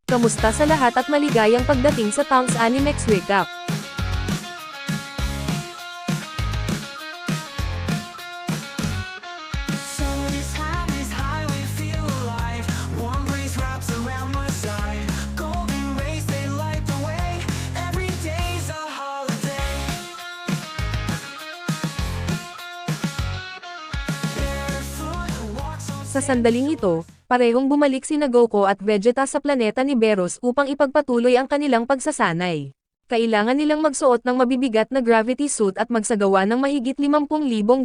Kamusta sa lahat at maligayang pagdating sa Tongs Animex Recap. Sa sandaling ito, parehong bumalik sina Goku at Vegeta sa planeta ni Beerus upang ipagpatuloy ang kanilang pagsasanay. Kailangan nilang magsuot ng mabibigat na gravity suit at magsagawa ng mahigit 50,000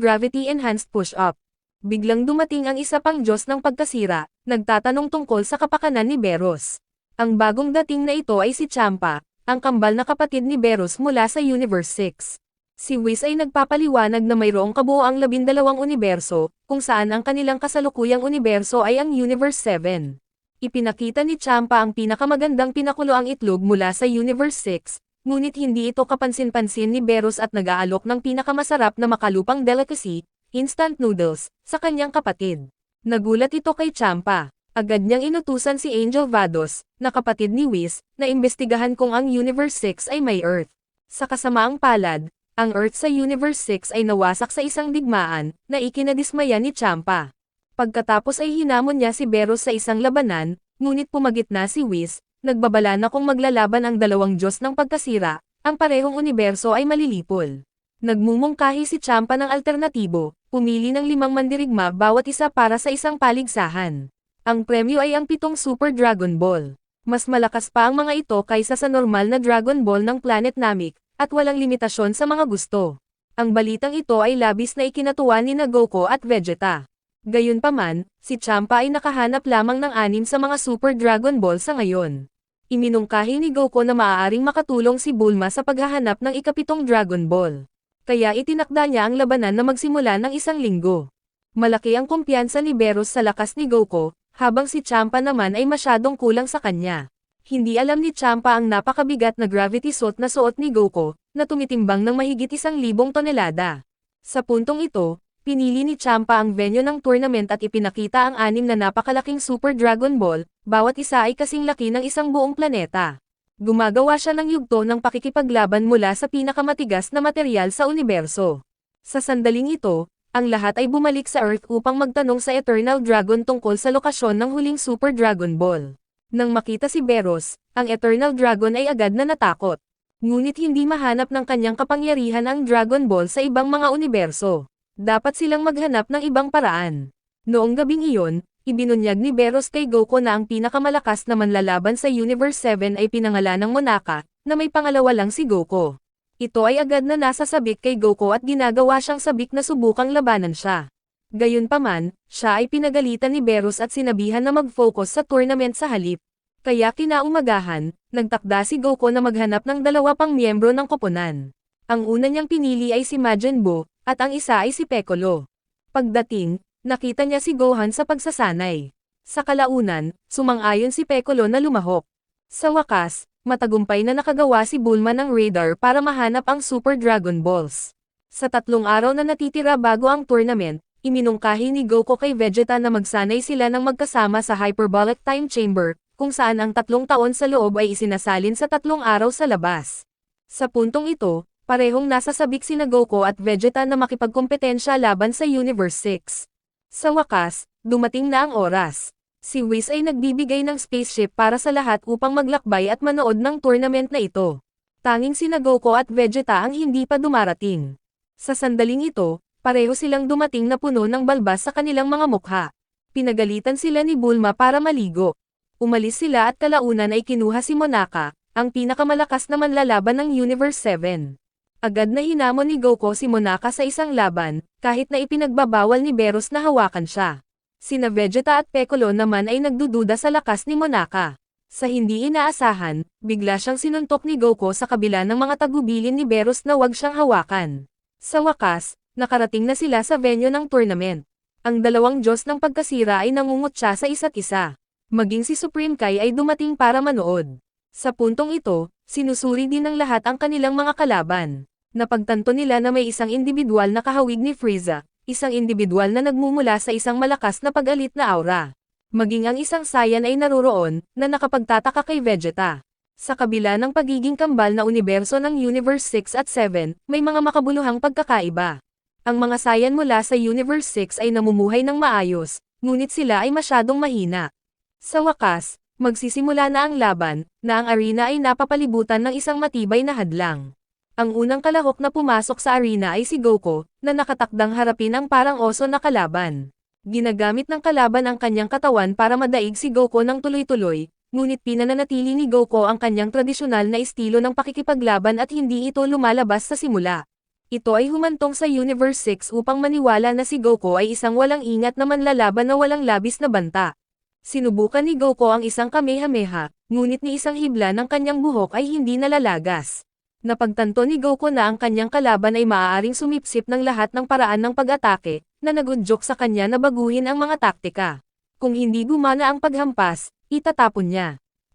gravity-enhanced push-up. Biglang dumating ang isa pang Diyos ng pagkasira, nagtatanong tungkol sa kapakanan ni Beerus. Ang bagong dating na ito ay si Champa, ang kambal na kapatid ni Beerus mula sa Universe 6. Si Whis ay nagpapaliwanag na mayroong kabuoang 12 universo, kung saan ang kanilang kasalukuyang universo ay ang Universe 7. Ipinakita ni Champa ang pinakamagandang pinakuloang itlog mula sa Universe 6, ngunit hindi ito kapansin-pansin ni Beerus at nag-aalok ng pinakamasarap na makalupang delicacy, instant noodles, sa kanyang kapatid. Nagulat ito kay Champa. Agad niyang inutusan si Angel Vados, na kapatid ni Whis, na imbestigahan kung ang Universe 6 ay may Earth. Sa kasamaang palad, ang Earth sa Universe 6 ay nawasak sa isang digmaan, na ikinadismaya ni Champa. Pagkatapos ay hinamon niya si Beerus sa isang labanan, ngunit pumagitna si Whis, nagbabala na kung maglalaban ang dalawang Diyos ng pagkasira, ang parehong universo ay malilipol. Nagmumungkahi si Champa ng alternatibo, pumili ng 5 mandirigma bawat isa para sa isang paligsahan. Ang premyo ay ang 7 Super Dragon Ball. Mas malakas pa ang mga ito kaysa sa normal na Dragon Ball ng Planet Namek, at walang limitasyon sa mga gusto. Ang balitang ito ay labis na ikinatuwa ni Goku at Vegeta. Gayunpaman, si Champa ay nakahanap lamang ng 6 sa mga Super Dragon Ball sa ngayon. Iminungkahi ni Goku na maaaring makatulong si Bulma sa paghahanap ng ika-7 Dragon Ball. Kaya itinakda niya ang labanan na magsimula ng 1 linggo. Malaki ang kumpiyansa ni Beerus sa lakas ni Goku, habang si Champa naman ay masyadong kulang sa kanya. Hindi alam ni Champa ang napakabigat na gravity suit na suot ni Goku, na tumitimbang ng mahigit 1,000 tonelada. Sa puntong ito, pinili ni Champa ang venue ng tournament at ipinakita ang 6 na napakalaking Super Dragon Ball, bawat isa ay kasing laki ng isang buong planeta. Gumagawa siya ng yugto ng pakikipaglaban mula sa pinakamatigas na materyal sa universo. Sa sandaling ito, ang lahat ay bumalik sa Earth upang magtanong sa Eternal Dragon tungkol sa lokasyon ng huling Super Dragon Ball. Nang makita si Beerus, ang Eternal Dragon ay agad na natakot. Ngunit hindi mahanap ng kanyang kapangyarihan ang Dragon Ball sa ibang mga universo. Dapat silang maghanap ng ibang paraan. Noong gabing iyon, ibinunyag ni Beerus kay Goku na ang pinakamalakas na manlalaban sa Universe 7 ay pinangalanang Monaka, na may pangalawa lang si Goku. Ito ay agad na nasa sabik kay Goku at ginagawa siyang sabik na subukang labanan siya. Gayunpaman, siya ay pinagalitan ni Beerus at sinabihan na mag-focus sa tournament sa halip. Kaya kinaumagahan, nagtakda si Goku na maghanap ng 2 pang miyembro ng koponan. Ang una niyang pinili ay si Majin Buu, at ang isa ay si Piccolo. Pagdating, nakita niya si Gohan sa pagsasanay. Sa kalaunan, sumang-ayon si Piccolo na lumahok. Sa wakas, matagumpay na nakagawa si Bulma ng radar para mahanap ang Super Dragon Balls. Sa 3 araw na natitira bago ang tournament, iminungkahi ni Goku kay Vegeta na magsanay sila ng magkasama sa Hyperbolic Time Chamber, kung saan ang 3 taon sa loob ay isinasalin sa 3 araw sa labas. Sa puntong ito, parehong nasa sabik sina Goku at Vegeta na makipagkompetensya laban sa Universe 6. Sa wakas, dumating na ang oras. Si Whis ay nagbibigay ng spaceship para sa lahat upang maglakbay at manood ng tournament na ito. Tanging sina Goku at Vegeta ang hindi pa dumarating. Sa sandaling ito, pareho silang dumating na puno ng balbas sa kanilang mga mukha. Pinagalitan sila ni Bulma para maligo. Umalis sila at kalaunan ay kinuha si Monaka, ang pinakamalakas na manlalaban ng Universe 7. Agad na hinamon ni Goku si Monaka sa isang laban, kahit na ipinagbabawal ni Beerus na hawakan siya. Sina Vegeta at Piccolo naman ay nagdududa sa lakas ni Monaka. Sa hindi inaasahan, bigla siyang sinuntok ni Goku sa kabila ng mga tagubilin ni Beerus na wag siyang hawakan. Sa wakas, nakarating na sila sa venue ng tournament. Ang 2 Diyos ng pagkasira ay nangungutya sa isa't isa. Maging si Supreme Kai ay dumating para manood. Sa puntong ito, sinusuri din ng lahat ang kanilang mga kalaban. Napagtanto nila na may isang individual na kahawig ni Frieza, isang individual na nagmumula sa isang malakas na pag-alit na aura. Maging ang isang Saiyan ay naroroon, na nakapagtataka kay Vegeta. Sa kabila ng pagiging kambal na universo ng Universe 6 at 7, may mga makabuluhang pagkakaiba. Ang mga Saiyan mula sa Universe 6 ay namumuhay ng maayos, ngunit sila ay masyadong mahina. Sa wakas, magsisimula na ang laban, na ang arena ay napapalibutan ng isang matibay na hadlang. Ang unang kalahok na pumasok sa arena ay si Goku, na nakatakdang harapin ang parang oso na kalaban. Ginagamit ng kalaban ang kanyang katawan para madaig si Goku ng tuloy-tuloy, ngunit pinananatili ni Goku ang kanyang tradisyonal na estilo ng pakikipaglaban at hindi ito lumalabas sa simula. Ito ay humantong sa Universe 6 upang maniwala na si Goku ay isang walang ingat na manlalaban na walang labis na banta. Sinubukan ni Goku ang isang Kamehameha, ngunit ni isang hibla ng kanyang buhok ay hindi nalalagas. Napagtanto ni Goku na ang kanyang kalaban ay maaaring sumipsip ng lahat ng paraan ng pag-atake, na nagudyok sa kanya na baguhin ang mga taktika. Kung hindi gumana ang paghampas, itatapon niya.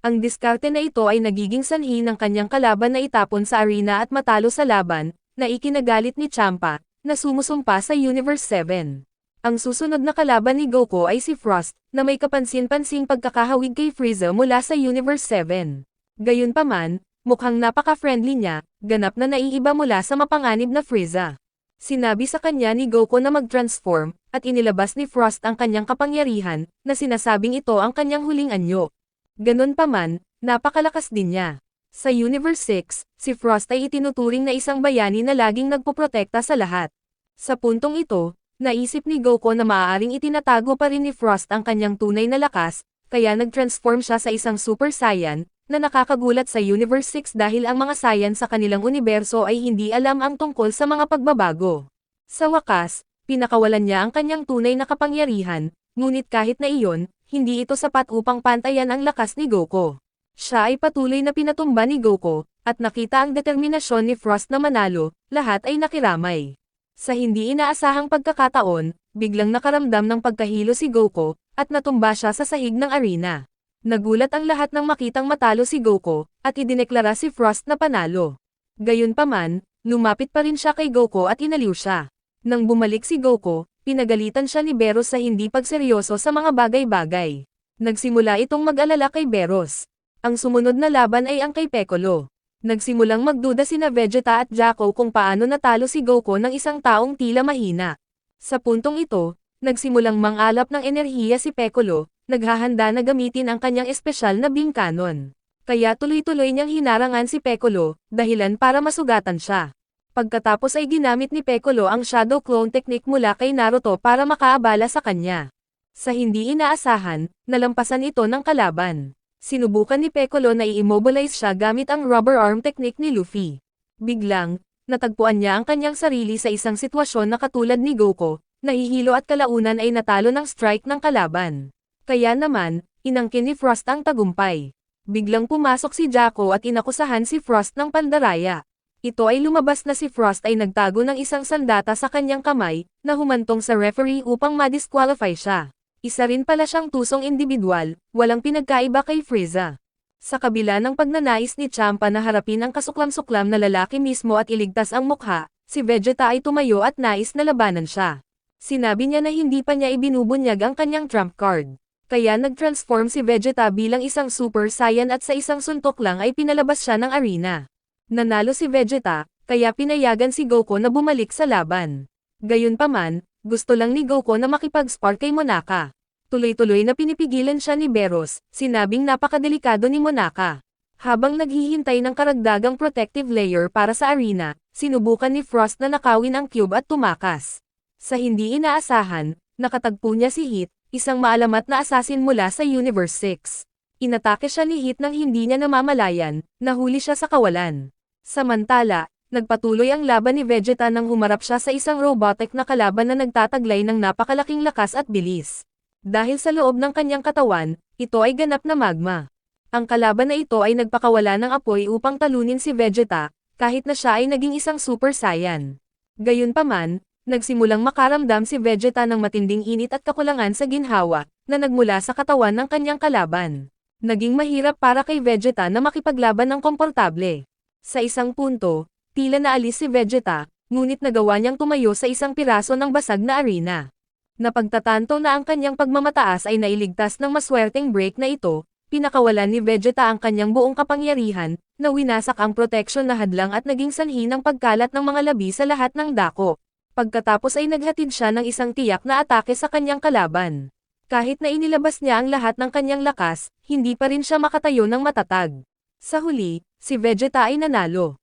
Ang diskarte na ito ay nagiging sanhi ng kanyang kalaban na itapon sa arena at matalo sa laban, na ikinagalit ni Champa, na sumusumpa sa Universe 7. Ang susunod na kalaban ni Goku ay si Frost, na may kapansin-pansing pagkakahawig kay Frieza mula sa Universe 7. Gayunpaman, mukhang napaka-friendly niya, ganap na naiiba mula sa mapanganib na Frieza. Sinabi sa kanya ni Goku na mag-transform, at inilabas ni Frost ang kanyang kapangyarihan, na sinasabing ito ang kanyang huling anyo. Ganun pa man, napakalakas din niya. Sa Universe 6, si Frost ay itinuturing na isang bayani na laging nagpoprotekta sa lahat. Sa puntong ito, naisip ni Goku na maaaring itinatago pa rin ni Frost ang kanyang tunay na lakas, kaya nag-transform siya sa isang Super Saiyan, na nakakagulat sa Universe 6 dahil ang mga Saiyan sa kanilang universo ay hindi alam ang tungkol sa mga pagbabago. Sa wakas, pinakawalan niya ang kanyang tunay na kapangyarihan, ngunit kahit na iyon, hindi ito sapat upang pantayan ang lakas ni Goku. Siya ay patuloy na pinatumba ni Goku, at nakita ang determinasyon ni Frost na manalo, lahat ay nakiramay. Sa hindi inaasahang pagkakataon, biglang nakaramdam ng pagkahilo si Goku, at natumba siya sa sahig ng arena. Nagulat ang lahat nang makitang matalo si Goku, at idineklara si Frost na panalo. Gayunpaman, lumapit pa rin siya kay Goku at inaliw siya. Nang bumalik si Goku, pinagalitan siya ni Beerus sa hindi pagseryoso sa mga bagay-bagay. Nagsimula itong mag-alala kay Beerus. Ang sumunod na laban ay ang kay Piccolo. Nagsimulang magduda sina Vegeta at Jaco kung paano natalo si Goku ng isang taong tila mahina. Sa puntong ito, nagsimulang mangalap ng enerhiya si Piccolo, naghahanda na gamitin ang kanyang espesyal na beam cannon. Kaya tuloy-tuloy niyang hinarangan si Piccolo, dahilan para masugatan siya. Pagkatapos ay ginamit ni Piccolo ang Shadow Clone Technique mula kay Naruto para makaabala sa kanya. Sa hindi inaasahan, nalampasan ito ng kalaban. Sinubukan ni Piccolo na i-immobilize siya gamit ang Rubber Arm Technique ni Luffy. Biglang, natagpuan niya ang kanyang sarili sa isang sitwasyon na katulad ni Goku, nahihilo at kalaunan ay natalo ng strike ng kalaban. Kaya naman, inangkin ni Frost ang tagumpay. Biglang pumasok si Jaco at inakusahan si Frost ng pandaraya. Ito ay lumabas na si Frost ay nagtago ng isang sandata sa kanyang kamay, na humantong sa referee upang ma-disqualify siya. Isa rin pala siyang tusong individual, walang pinagkaiba kay Frieza. Sa kabila ng pagnanais ni Champa na harapin ang kasuklam-suklam na lalaki mismo at iligtas ang mukha, si Vegeta ay tumayo at nais na labanan siya. Sinabi niya na hindi pa niya ibinubunyag ang kanyang trump card. Kaya nag-transform si Vegeta bilang isang Super Saiyan at sa isang suntok lang ay pinalabas siya ng arena. Nanalo si Vegeta, kaya pinayagan si Goku na bumalik sa laban. Gayunpaman, gusto lang ni Goku na makipag-spar kay Monaka. Tuloy-tuloy na pinipigilan siya ni Beerus, sinabing napakadelikado ni Monaka. Habang naghihintay ng karagdagang protective layer para sa arena, sinubukan ni Frost na nakawin ang cube at tumakas. Sa hindi inaasahan, nakatagpo niya si Hit, isang maalamat na assassin mula sa Universe 6. Inatake siya ni Hit nang hindi niya namamalayan, nahuli siya sa kawalan. Samantala, nagpatuloy ang laban ni Vegeta nang humarap siya sa isang robotic na kalaban na nagtataglay ng napakalaking lakas at bilis. Dahil sa loob ng kanyang katawan, ito ay ganap na magma. Ang kalaban na ito ay nagpakawala ng apoy upang talunin si Vegeta, kahit na siya ay naging isang Super Saiyan. Gayunpaman, nagsimulang makaramdam si Vegeta ng matinding init at kakulangan sa ginhawa, na nagmula sa katawan ng kanyang kalaban. Naging mahirap para kay Vegeta na makipaglaban ng komportable. Sa isang punto, tila naalis si Vegeta, ngunit nagawa niyang tumayo sa isang piraso ng basag na arena. Napagtatanto na ang kanyang pagmamataas ay nailigtas ng maswerteng break na ito, pinakawalan ni Vegeta ang kanyang buong kapangyarihan, na winasak ang proteksyon na hadlang at naging sanhi ng pagkalat ng mga labi sa lahat ng dako. Pagkatapos ay naghatid siya ng isang tiyak na atake sa kanyang kalaban. Kahit na inilabas niya ang lahat ng kanyang lakas, hindi pa rin siya makatayo ng matatag. Sa huli, si Vegeta ay nanalo.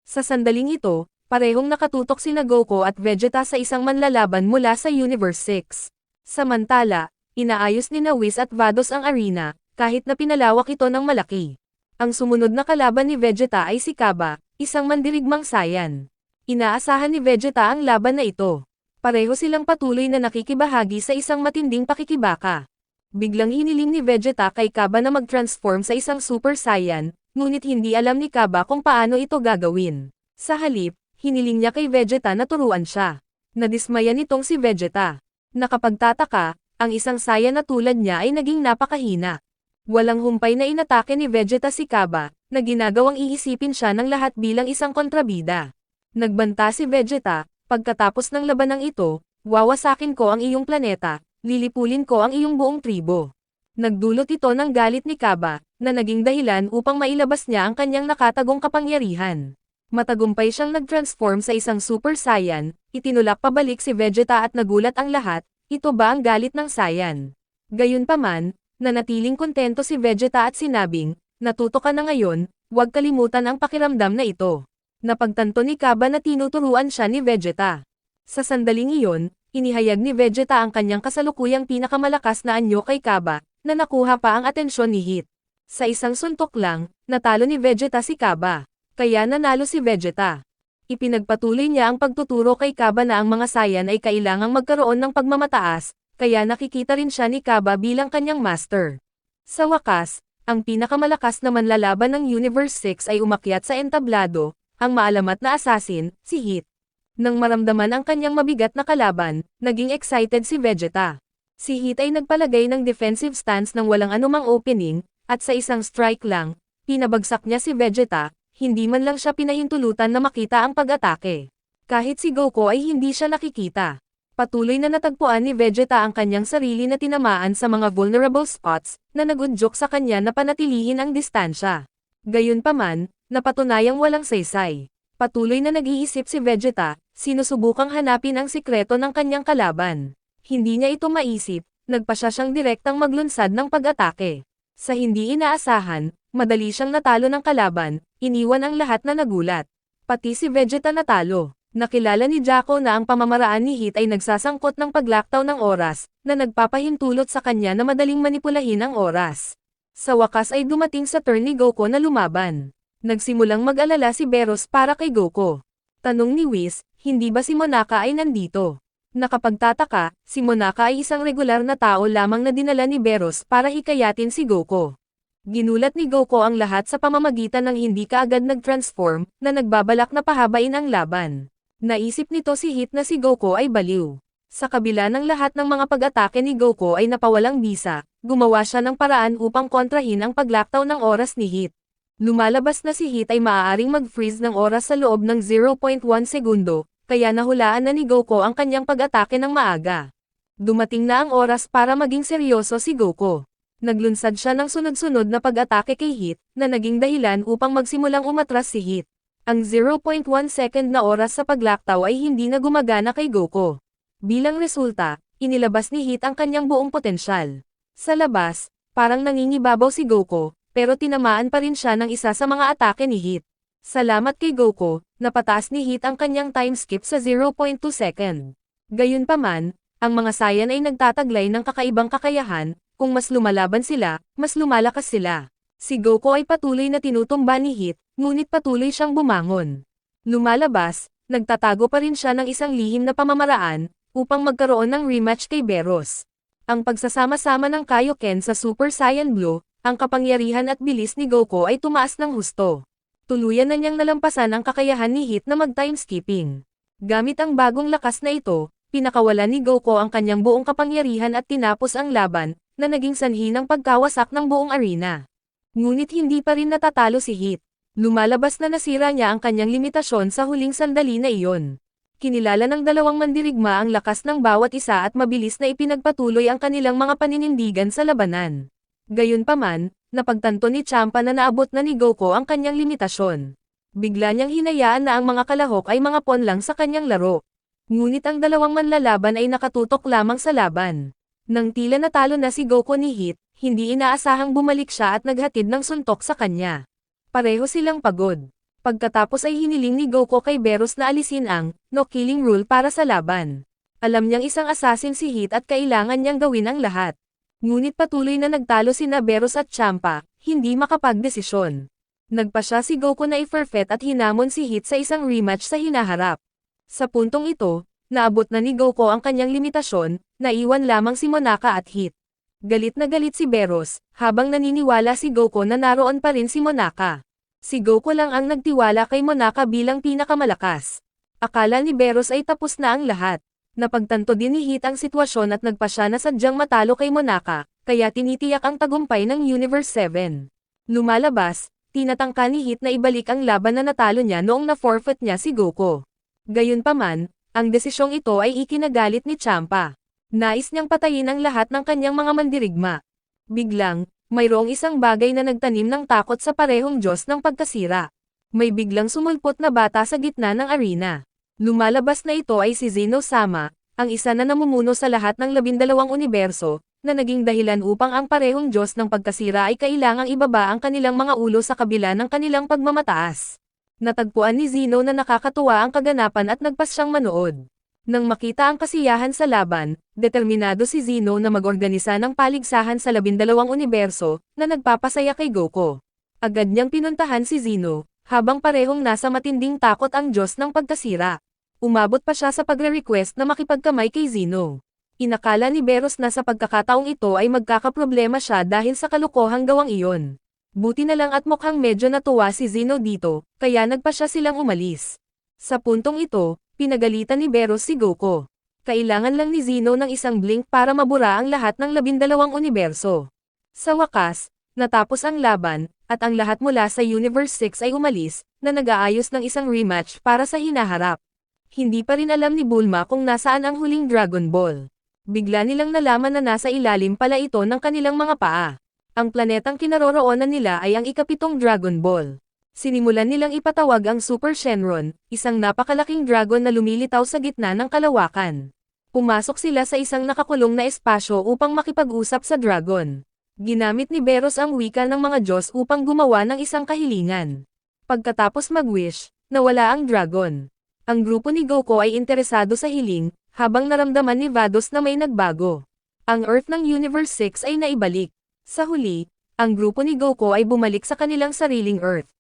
Sa sandaling ito, parehong nakatutok sina Goku at Vegeta sa isang manlalaban mula sa Universe 6. Samantala, inaayos ni Whis at Vados ang arena, kahit na pinalawak ito ng malaki. Ang sumunod na kalaban ni Vegeta ay si Cabba, isang mandirigmang Saiyan. Inaasahan ni Vegeta ang laban na ito. Pareho silang patuloy na nakikibahagi sa isang matinding pakikibaka. Biglang hiniling ni Vegeta kay Cabba na mag-transform sa isang Super Saiyan, ngunit hindi alam ni Cabba kung paano ito gagawin. Sa halip, hiniling niya kay Vegeta na turuan siya. Nadismaya nitong si Vegeta. Nakapagtataka, ang isang Saiyan na tulad niya ay naging napakahina. Walang humpay na inatake ni Vegeta si Cabba, na ginagawang iisipin siya ng lahat bilang isang kontrabida. Nagbanta si Vegeta, pagkatapos ng labanang ito, wawasakin ko ang iyong planeta, lilipulin ko ang iyong buong tribo. Nagdulot ito ng galit ni Cabba, na naging dahilan upang mailabas niya ang kanyang nakatagong kapangyarihan. Matagumpay siyang nag-transform sa isang Super Saiyan, itinulak pabalik si Vegeta at nagulat ang lahat, ito ba ang galit ng Saiyan? Gayunpaman, nanatiling kontento si Vegeta at sinabing, natuto ka na ngayon, huwag kalimutan ang pakiramdam na ito. Napagtanto ni Cabba na tinuturuan siya ni Vegeta. Sa sandaling iyon, inihayag ni Vegeta ang kanyang kasalukuyang pinakamalakas na anyo kay Cabba, na nakuha pa ang atensyon ni Hit. Sa isang suntok lang, natalo ni Vegeta si Cabba. Kaya nanalo si Vegeta. Ipinagpatuloy niya ang pagtuturo kay Cabba na ang mga Saiyan ay kailangang magkaroon ng pagmamataas, kaya nakikita rin siya ni Cabba bilang kanyang master. Sa wakas, ang pinakamalakas na manlalaban ng Universe 6 ay umakyat sa entablado, ang maalamat na assassin, si Hit. Nang maramdaman ang kanyang mabigat na kalaban, naging excited si Vegeta. Si Hit ay nagpalagay ng defensive stance ng walang anumang opening, at sa isang strike lang, pinabagsak niya si Vegeta. Hindi man lang siya pinahintulutan na makita ang pag-atake. Kahit si Goku ay hindi siya nakikita. Patuloy na natagpuan ni Vegeta ang kanyang sarili na tinamaan sa mga vulnerable spots, na nagudyok sa kanya na panatilihin ang distansya. Gayunpaman, napatunayang walang saysay. Patuloy na nag-iisip si Vegeta, sinusubukang hanapin ang sikreto ng kanyang kalaban. Hindi niya ito maisip, nagpasya siyang direktang maglunsad ng pag-atake. Sa hindi inaasahan, madali siyang natalo ng kalaban, iniwan ang lahat na nagulat. Pati si Vegeta natalo. Nakilala ni Jaco na ang pamamaraan ni Hit ay nagsasangkot ng paglaktaw ng oras, na nagpapahintulot sa kanya na madaling manipulahin ang oras. Sa wakas ay dumating sa turn ni Goku na lumaban. Nagsimulang mag-alala si Beerus para kay Goku. Tanong ni Whis, hindi ba si Monaka ay nandito? Nakapagtataka, si Monaka ay isang regular na tao lamang na dinala ni Beerus para hikayatin si Goku. Ginulat ni Goku ang lahat sa pamamagitan ng hindi kaagad nag-transform, na nagbabalak na pahabain ang laban. Naisip nito si Hit na si Goku ay baliw. Sa kabila ng lahat ng mga pag-atake ni Goku ay napawalang bisa, gumawa siya ng paraan upang kontrahin ang paglaktaw ng oras ni Hit. Lumalabas na si Hit ay maaaring mag-freeze ng oras sa loob ng 0.1 segundo, kaya nahulaan na ni Goku ang kanyang pag-atake ng maaga. Dumating na ang oras para maging seryoso si Goku. Naglunsad siya ng sunod-sunod na pag-atake kay Hit, na naging dahilan upang magsimulang umatras si Hit. Ang 0.1 second na oras sa paglaktaw ay hindi na gumagana kay Goku. Bilang resulta, inilabas ni Hit ang kanyang buong potensyal. Sa labas, parang nangingibabaw si Goku, pero tinamaan pa rin siya ng isa sa mga atake ni Hit. Salamat kay Goku, napataas ni Hit ang kanyang time skip sa 0.2 second. Gayunpaman, ang mga Saiyan ay nagtataglay ng kakaibang kakayahan, kung mas lumalaban sila, mas lumalakas sila. Si Goku ay patuloy na tinutumba ni Hit, ngunit patuloy siyang bumangon. Lumalabas, nagtatago pa rin siya ng isang lihim na pamamaraan, upang magkaroon ng rematch kay Beerus. Ang pagsasama-sama ng Kaioken sa Super Saiyan Blue, ang kapangyarihan at bilis ni Goku ay tumaas ng husto. Tuluyan na niyang nalampasan ang kakayahan ni Hit na mag-time skipping. Gamit ang bagong lakas na ito, pinakawalan ni Goku ang kanyang buong kapangyarihan at tinapos ang laban, na naging sanhi ng pagkawasak ng buong arena. Ngunit hindi pa rin natatalo si Hit. Lumalabas na nasira niya ang kanyang limitasyon sa huling sandali na iyon. Kinilala ng dalawang mandirigma ang lakas ng bawat isa at mabilis na ipinagpatuloy ang kanilang mga paninindigan sa labanan. Gayunpaman, napagtanto ni Champa na naabot na ni Goku ang kanyang limitasyon. Bigla niyang hinayaan na ang mga kalahok ay mga pawn lang sa kanyang laro. Ngunit ang dalawang manlalaban ay nakatutok lamang sa laban. Nang tila natalo na si Goku ni Hit, hindi inaasahang bumalik siya at naghatid ng suntok sa kanya. Pareho silang pagod. Pagkatapos ay hiniling ni Goku kay Beerus na alisin ang no killing rule para sa laban. Alam niyang isang assassin si Hit at kailangan niyang gawin ang lahat. Ngunit patuloy na nagtalo sina Beerus at Champa, hindi makapagdesisyon. Nagpa siya si Goku na i-forfeit at hinamon si Hit sa isang rematch sa hinaharap. Sa puntong ito, naabot na ni Goku ang kanyang limitasyon, naiwan lamang si Monaka at Hit. Galit na galit si Beerus, habang naniniwala si Goku na naroon pa rin si Monaka. Si Goku lang ang nagtiwala kay Monaka bilang pinakamalakas. Akala ni Beerus ay tapos na ang lahat. Napagtanto din ni Hit ang sitwasyon at nagpa siya na sadyang matalo kay Monaka, kaya tinitiyak ang tagumpay ng Universe 7. Lumalabas, tinatangka ni Hit na ibalik ang laban na natalo niya noong na-forfeit niya si Goku. Gayunpaman, ang desisyong ito ay ikinagalit ni Champa. Nais niyang patayin ang lahat ng kanyang mga mandirigma. Biglang, mayroong isang bagay na nagtanim ng takot sa parehong Diyos ng pagkasira. May biglang sumulpot na bata sa gitna ng arena. Lumalabas na ito ay si Zeno-sama, ang isa na namumuno sa lahat ng 12 universo, na naging dahilan upang ang parehong Diyos ng pagkasira ay kailangang ibaba ang kanilang mga ulo sa kabila ng kanilang pagmamataas. Natagpuan ni Zeno na nakakatuwa ang kaganapan at nagpas siyang manood. Nang makita ang kasiyahan sa laban, determinado si Zeno na mag-organisa ng paligsahan sa 12 universo, na nagpapasaya kay Goku. Agad niyang pinuntahan si Zeno, habang parehong nasa matinding takot ang Diyos ng pagkasira. Umabot pa siya sa pagre-request na makipagkamay kay Zeno. Inakala ni Beerus na sa pagkakataong ito ay magkakaproblema siya dahil sa kalukuhang gawang iyon. Buti na lang at mukhang medyo natuwa si Zeno dito, kaya nagpa siya silang umalis. Sa puntong ito, pinagalitan ni Beerus si Goku. Kailangan lang ni Zeno ng isang blink para mabura ang lahat ng 12 universo. Sa wakas, natapos ang laban, at ang lahat mula sa Universe 6 ay umalis, na nag-aayos ng isang rematch para sa hinaharap. Hindi pa rin alam ni Bulma kung nasaan ang huling Dragon Ball. Bigla nilang nalaman na nasa ilalim pala ito ng kanilang mga paa. Ang planetang kinaroroonan nila ay ang ika-7 Dragon Ball. Sinimulan nilang ipatawag ang Super Shenron, isang napakalaking dragon na lumilitaw sa gitna ng kalawakan. Pumasok sila sa isang nakakulong na espasyo upang makipag-usap sa dragon. Ginamit ni Beerus ang wika ng mga Diyos upang gumawa ng isang kahilingan. Pagkatapos mag-wish, nawala ang dragon. Ang grupo ni Goku ay interesado sa hiling, habang naramdaman ni Vados na may nagbago. Ang Earth ng Universe 6 ay naibalik. Sa huli, ang grupo ni Goku ay bumalik sa kanilang sariling Earth.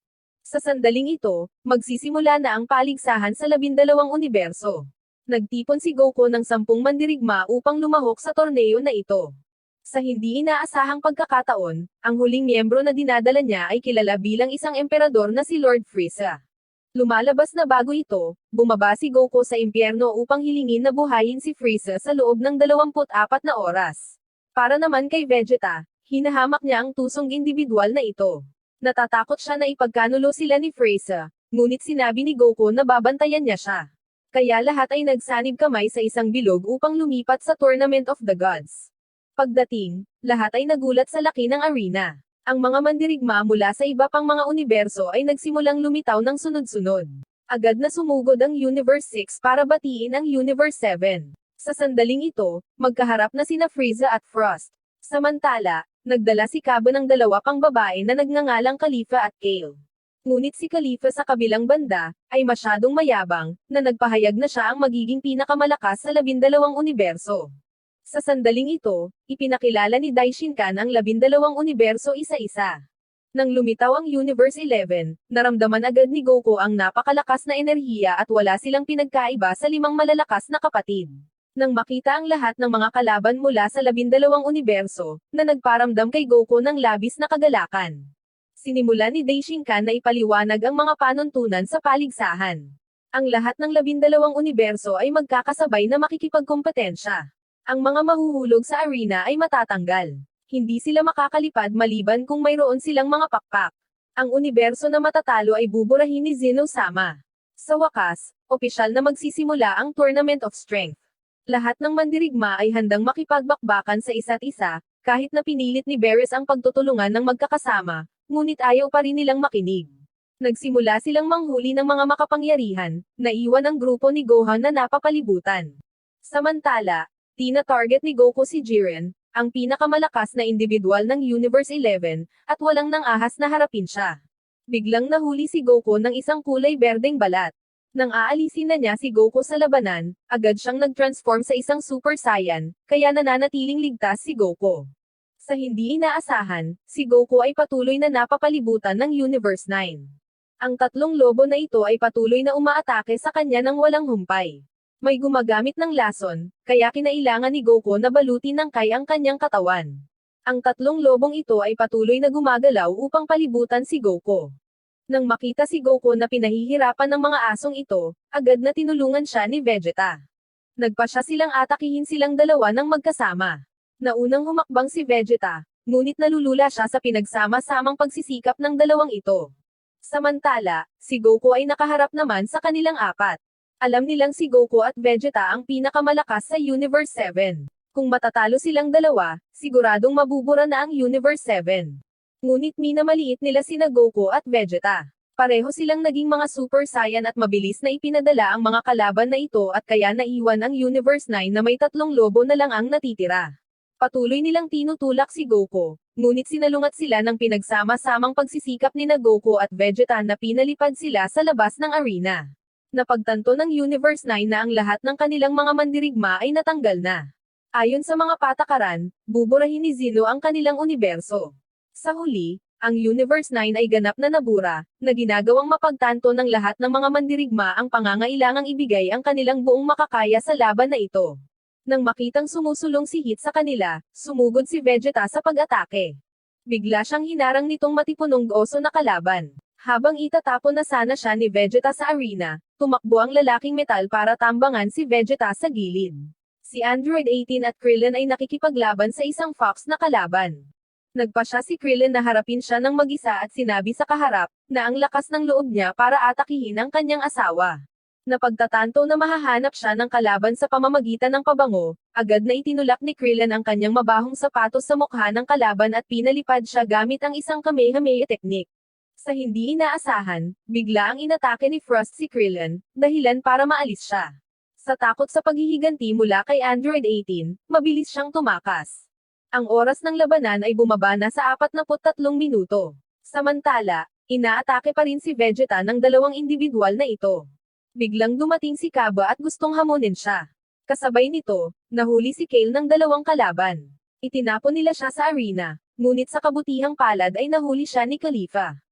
Sa sandaling ito, magsisimula na ang paligsahan sa 12 universo. Nagtipon si Goku ng 10 mandirigma upang lumahok sa torneo na ito. Sa hindi inaasahang pagkakataon, ang huling miyembro na dinadala niya ay kilala bilang isang emperador na si Lord Frieza. Lumalabas na bago ito, bumaba si Goku sa impyerno upang hilingin na buhayin si Frieza sa loob ng 24 na oras. Para naman kay Vegeta, hinahamak niya ang tusong individual na ito. Natatakot siya na ipagkanulo sila ni Frieza, ngunit sinabi ni Goku na babantayan niya siya. Kaya lahat ay nagsanib kamay sa isang bilog upang lumipat sa Tournament of the Gods. Pagdating, lahat ay nagulat sa laki ng arena. Ang mga mandirigma mula sa iba pang mga universo ay nagsimulang lumitaw ng sunod-sunod. Agad na sumugod ang Universe 6 para batiin ang Universe 7. Sa sandaling ito, magkaharap na sina Frieza at Frost. Samantala, nagdala si Kaba ng 2 pang babae na nagngangalang Caulifla at Kale. Ngunit si Caulifla sa kabilang banda, ay masyadong mayabang, na nagpahayag na siya ang magiging pinakamalakas sa 12 universo. Sa sandaling ito, ipinakilala ni Daishinkan ang 12 universo isa-isa. Nang lumitaw ang Universe 11, naramdaman agad ni Goku ang napakalakas na enerhiya at wala silang pinagkaiba sa 5 malalakas na kapatid. Nang makita ang lahat ng mga kalaban mula sa 12 universo, na nagparamdam kay Goku ng labis na kagalakan. Sinimulan ni Daishinkan na ipaliwanag ang mga panuntunan sa paligsahan. Ang lahat ng 12 universo ay magkakasabay na makikipagkompetensya. Ang mga mahuhulog sa arena ay matatanggal. Hindi sila makakalipad maliban kung mayroon silang mga pakpak. Ang universo na matatalo ay buburahin ni Zeno-sama. Sa wakas, opisyal na magsisimula ang Tournament of Strength. Lahat ng mandirigma ay handang makipagbakbakan sa isa't isa, kahit na pinilit ni Beerus ang pagtutulungan ng magkakasama, ngunit ayaw pa rin nilang makinig. Nagsimula silang manghuli ng mga makapangyarihan, naiwan ang grupo ni Gohan na napapalibutan. Samantala, tina-target ni Goku si Jiren, ang pinakamalakas na individual ng Universe 11, at walang nang ahas na harapin siya. Biglang nahuli si Goku ng isang kulay berdeng balat. Nang aalisin na niya si Goku sa labanan, agad siyang nag-transform sa isang Super Saiyan, kaya nananatiling ligtas si Goku. Sa hindi inaasahan, si Goku ay patuloy na napapalibutan ng Universe 9. Ang tatlong lobo na ito ay patuloy na umaatake sa kanya nang walang humpay. May gumagamit ng lason, kaya kinailangan ni Goku na balutin ng Kai ang kanyang katawan. Ang tatlong lobong ito ay patuloy na gumagalaw upang palibutan si Goku. Nang makita si Goku na pinahihirapan ng mga asong ito, agad na tinulungan siya ni Vegeta. Nagpasya silang atakihin silang dalawa ng magkasama. Naunang humakbang si Vegeta, ngunit nalulula siya sa pinagsama-samang pagsisikap ng dalawang ito. Samantala, si Goku ay nakaharap naman sa kanilang apat. Alam nilang si Goku at Vegeta ang pinakamalakas sa Universe 7. Kung matatalo silang dalawa, siguradong mabubura na ang Universe 7. Ngunit minamaliit nila sina Goku at Vegeta. Pareho silang naging mga Super Saiyan at mabilis na ipinadala ang mga kalaban na ito at kaya naiwan ang Universe 9 na may tatlong lobo na lang ang natitira. Patuloy nilang tinutulak si Goku, ngunit sinalungat sila ng pinagsama-samang pagsisikap ni Goku at Vegeta na pinalipad sila sa labas ng arena. Napagtanto ng Universe 9 na ang lahat ng kanilang mga mandirigma ay natanggal na. Ayon sa mga patakaran, buburahin ni Zeno ang kanilang universo. Sa huli, ang Universe 9 ay ganap na nabura, na ginagawang mapagtanto ng lahat ng mga mandirigma ang pangangailangang ibigay ang kanilang buong makakaya sa laban na ito. Nang makitang sumusulong si Hit sa kanila, sumugod si Vegeta sa pag-atake. Bigla siyang hinarang nitong matipunong oso na kalaban. Habang itatapon na sana siya ni Vegeta sa arena, tumakbo ang lalaking metal para tambangan si Vegeta sa gilid. Si Android 18 at Krillin ay nakikipaglaban sa isang Fox na kalaban. Nagpasya si Krillin na harapin siya ng mag-isa at sinabi sa kaharap, na ang lakas ng loob niya para atakihin ang kanyang asawa. Napagtatanto na mahahanap siya ng kalaban sa pamamagitan ng pabango, agad na itinulak ni Krillin ang kanyang mabahong sapatos sa mukha ng kalaban at pinalipad siya gamit ang isang Kamehameha technique. Sa hindi inaasahan, bigla ang inatake ni Frost si Krillin, dahilan para maalis siya. Sa takot sa paghihiganti mula kay Android 18, mabilis siyang tumakas. Ang oras ng labanan ay bumaba na sa 43 minuto. Samantala, inaatake pa rin si Vegeta ng dalawang individual na ito. Biglang dumating si Kaba at gustong hamunin siya. Kasabay nito, nahuli si Kale ng dalawang kalaban. Itinapon nila siya sa arena, ngunit sa kabutihang palad ay nahuli siya ni Khalifa.